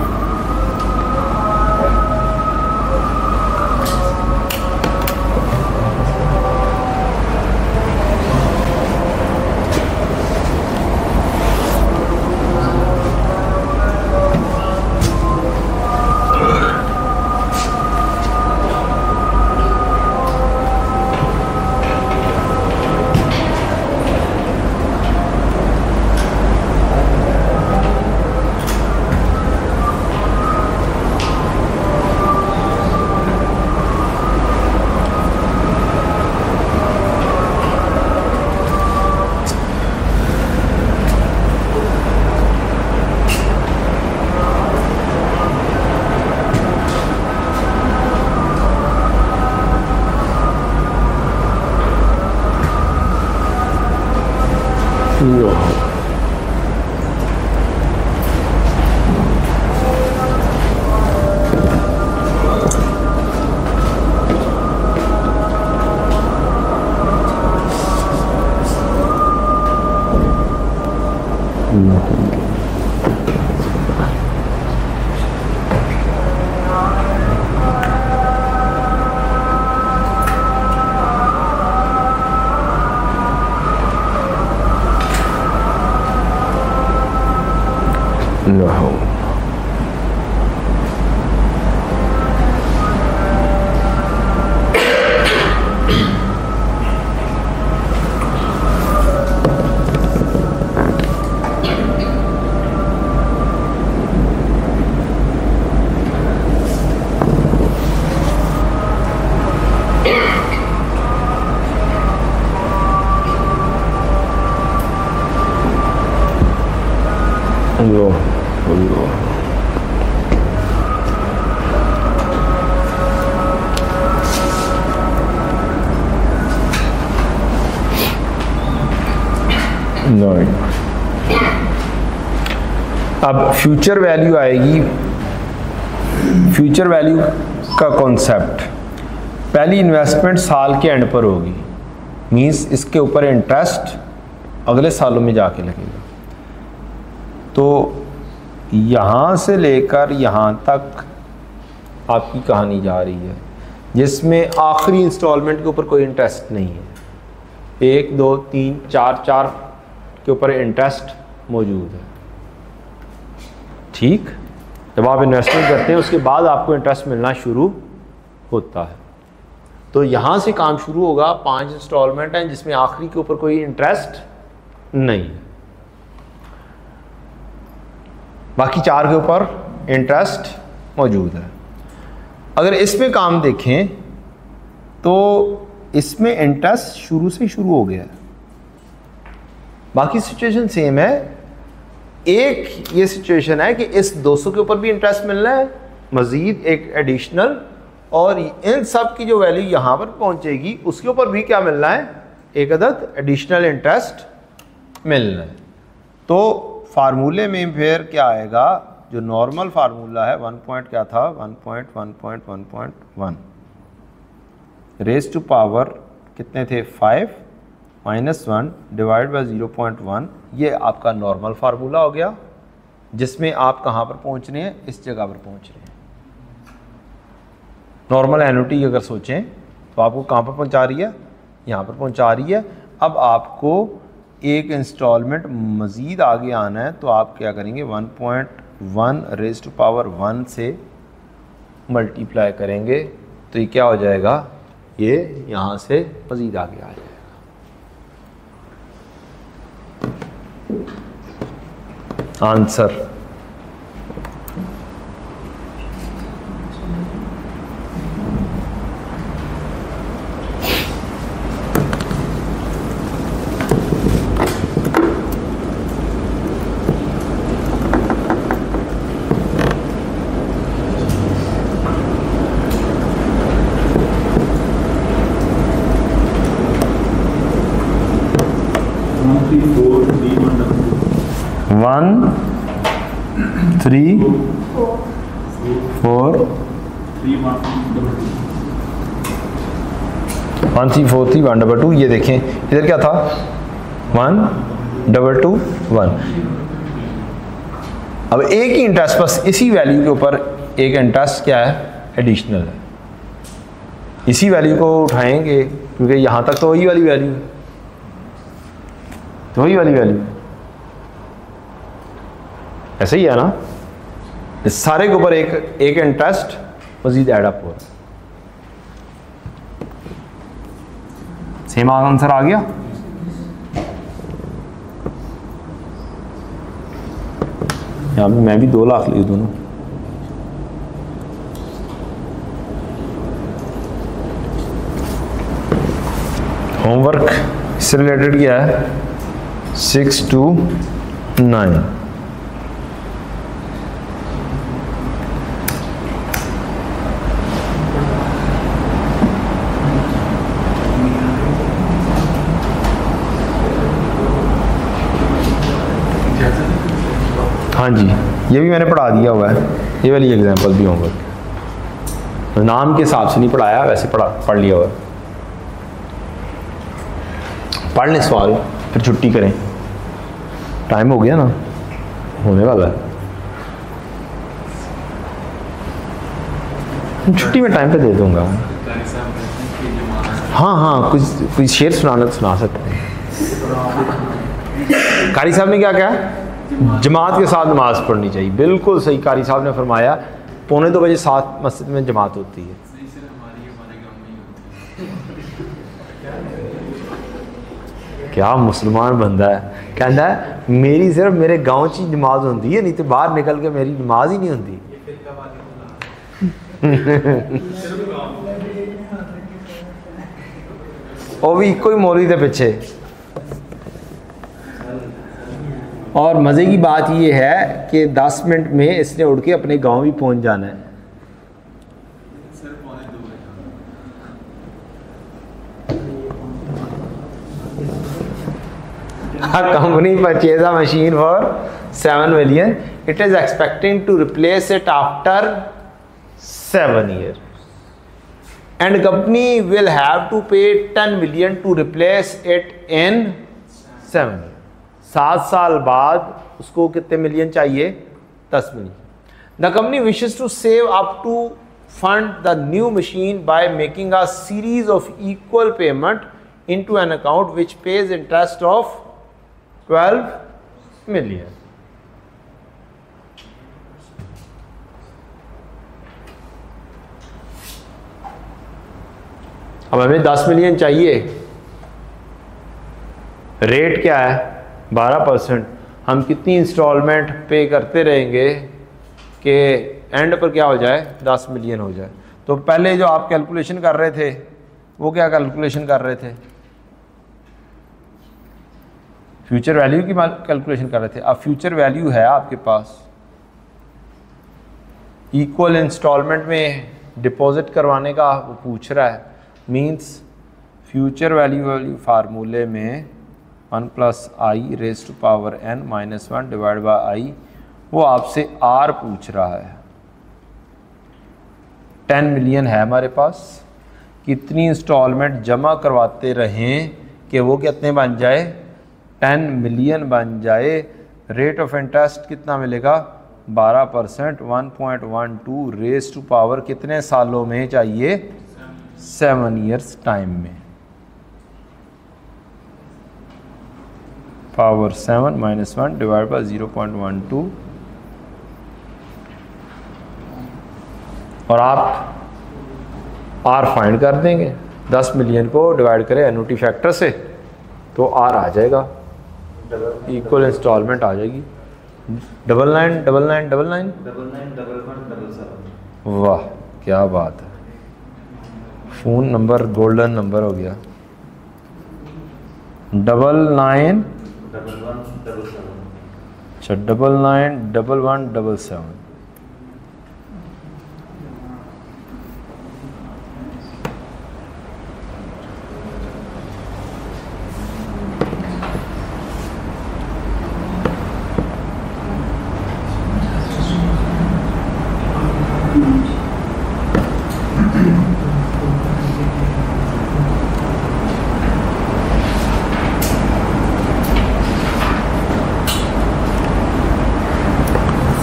अब फ्यूचर वैल्यू आएगी। फ्यूचर वैल्यू का कॉन्सेप्ट, पहली इन्वेस्टमेंट साल के एंड पर होगी, मींस इसके ऊपर इंटरेस्ट अगले सालों में जाके लगेगा। तो यहाँ से लेकर यहाँ तक आपकी कहानी जा रही है, जिसमें आखिरी इंस्टॉलमेंट के ऊपर कोई इंटरेस्ट नहीं है। 1 2 3 4 के ऊपर इंटरेस्ट मौजूद है। ठीक, जब आप इन्वेस्टमेंट करते हैं उसके बाद आपको इंटरेस्ट मिलना शुरू होता है। तो यहाँ से काम शुरू होगा। 5 इंस्टॉलमेंट हैं जिसमें आखिरी के ऊपर कोई इंटरेस्ट नहीं है, बाकी 4 के ऊपर इंटरेस्ट मौजूद है। अगर इसमें काम देखें तो इसमें इंटरेस्ट शुरू से शुरू हो गया है, बाकी सिचुएशन सेम है। एक ये सिचुएशन है कि इस 200 के ऊपर भी इंटरेस्ट मिलना है, मज़ीद एक एडिशनल, और इन सब की जो वैल्यू यहाँ पर पहुँचेगी उसके ऊपर भी क्या मिलना है, एक अदद एडिशनल इंटरेस्ट मिलना है। तो फार्मूले में फिर क्या आएगा, जो नॉर्मल फार्मूला है 1 पॉइंट क्या था 1.1.1.1 रेज टू पावर कितने थे 5 माइनस 1 डिवाइड बाई 0.1, ये आपका नॉर्मल फार्मूला हो गया जिसमें आप कहाँ पर पहुँच रहे हैं, इस जगह पर पहुँच रहे हैं। नॉर्मल एनुटी अगर सोचें तो आपको कहाँ पर पहुँचा रही है, यहाँ पर पहुँचा रही है। अब आपको एक इंस्टॉलमेंट मज़ीद आगे आना है तो आप क्या करेंगे 1.1 रेज टू पावर 1 से मल्टीप्लाई करेंगे तो ये क्या हो जाएगा, ये यहाँ से मज़ीद आगे आ जाएगा। Answer one 3 4 1 3 4 3 1 2 2। ये देखें इधर क्या था 1 2 2 1। अब एक ही इंटरेस्ट, बस इसी वैल्यू के ऊपर एक इंटरेस्ट क्या है एडिशनल है, इसी वैल्यू को उठाएंगे क्योंकि यहाँ तक तो वही वाली वैल्यू है, तो वही वाली वैल्यू ऐसे ही है ना। इस सारे के ऊपर एक इंटरेस्ट मजीद ऐड अप हो रहा है। सेम आंसर आ गया। यहाँ पे मैं भी 2 लाख लिए दोनों। होमवर्क इससे रिलेटेड क्या है 6 to 9। हाँ जी, ये भी मैंने पढ़ा दिया हुआ है, ये वाली एग्जांपल भी होमवर्क नाम के हिसाब से नहीं पढ़ाया, वैसे पढ़ लिया हुआ है। पढ़ लें सवाल फिर छुट्टी करें, टाइम हो गया ना, होने वाला है। छुट्टी में टाइम पे दे दूंगा। हाँ हाँ, कुछ शेर सुनाना तो सुना सकते हैं। कारी साहब ने क्या कहा, जमात के साथ नमाज पढ़नी चाहिए। बिल्कुल सही कारी साहब ने फरमाया, 1:45 बजे साथ मस्जिद में जमात होती है। क्या मुसलमान बंदा है, कहता है मेरी सिर्फ मेरे गांव च नमाज होती है, नहीं तो बाहर निकल के मेरी नमाज ही नहीं होती। वो भी कोई मौलवी के पीछे। और मज़े की बात यह है कि 10 मिनट में इसने उड़ के अपने गांव भी पहुंच जाना है। A company purchased a machine for 7 million. It is expecting to replace it after 7 years. And company will have to pay 10 million to replace it in 7 years. 7 साल बाद उसको कितने मिलियन चाहिए, 10 million. The company wishes to save up to fund the new machine by making a series of equal payment into an account which pays interest of 12 million. अब हमें 10 million चाहिए, rate क्या है 12%। हम कितनी इंस्टॉलमेंट पे करते रहेंगे कि एंड पर क्या हो जाए 10 मिलियन हो जाए। तो पहले जो आप कैलकुलेशन कर रहे थे वो क्या कैलकुलेशन कर रहे थे, फ्यूचर वैल्यू की कैलकुलेशन कर रहे थे। अब फ्यूचर वैल्यू है आपके पास, इक्वल इंस्टॉलमेंट में डिपॉजिट करवाने का वो पूछ रहा है। मींस फ्यूचर वैल्यू फार्मूले में 1 + i raised to power n - 1 divide by i वो आपसे आर पूछ रहा है। 10 मिलियन है हमारे पास, कितनी इंस्टॉलमेंट जमा करवाते रहें कि वो कितने बन जाए, 10 मिलियन बन जाए। रेट ऑफ इंटरेस्ट कितना मिलेगा, 12%, 1.12 रेज टू पावर कितने सालों में चाहिए, 7 ईयर्स टाइम में। पावर 7 - 1 डिवाइड बाय 0.12 और आप आर फाइंड कर देंगे। 10 मिलियन को डिवाइड करें एन्युटी फैक्टर से तो आर आ जाएगा, इक्वल इंस्टॉलमेंट आ जाएगी 999999। वाह क्या बात है, फ़ोन नंबर गोल्डन नंबर हो गया। 99 अच्छा 991177।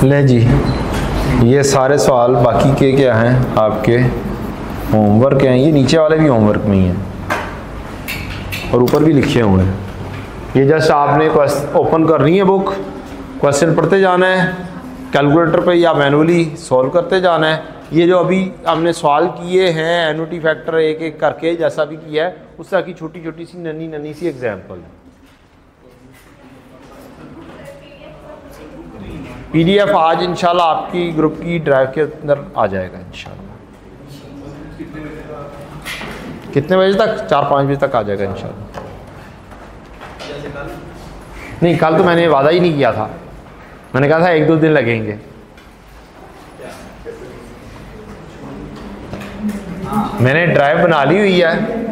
ले जी, ये सारे सवाल बाकी के क्या हैं आपके होमवर्क हैं, ये नीचे वाले भी होमवर्क में ही हैं और ऊपर भी लिखे हुए हैं। ये जस्ट आपने ओपन करनी है बुक, क्वेश्चन पढ़ते जाना है कैलकुलेटर पे या मैनुअली सॉल्व करते जाना है। ये जो अभी हमने सवाल किए हैं एन्युटी फैक्टर एक एक करके जैसा भी किया है उस तरह की छोटी छोटी सी नन्ही सी एग्जाम्पल है। PDF आज इंशाल्लाह आपकी ग्रुप की ड्राइव के अंदर आ जाएगा इंशाल्लाह। कितने बजे तक, 4-5 बजे तक आ जाएगा इंशाल्लाह। नहीं कल तो मैंने वादा ही नहीं किया था, मैंने कहा था 1-2 दिन लगेंगे। मैंने ड्राइव बना ली हुई है,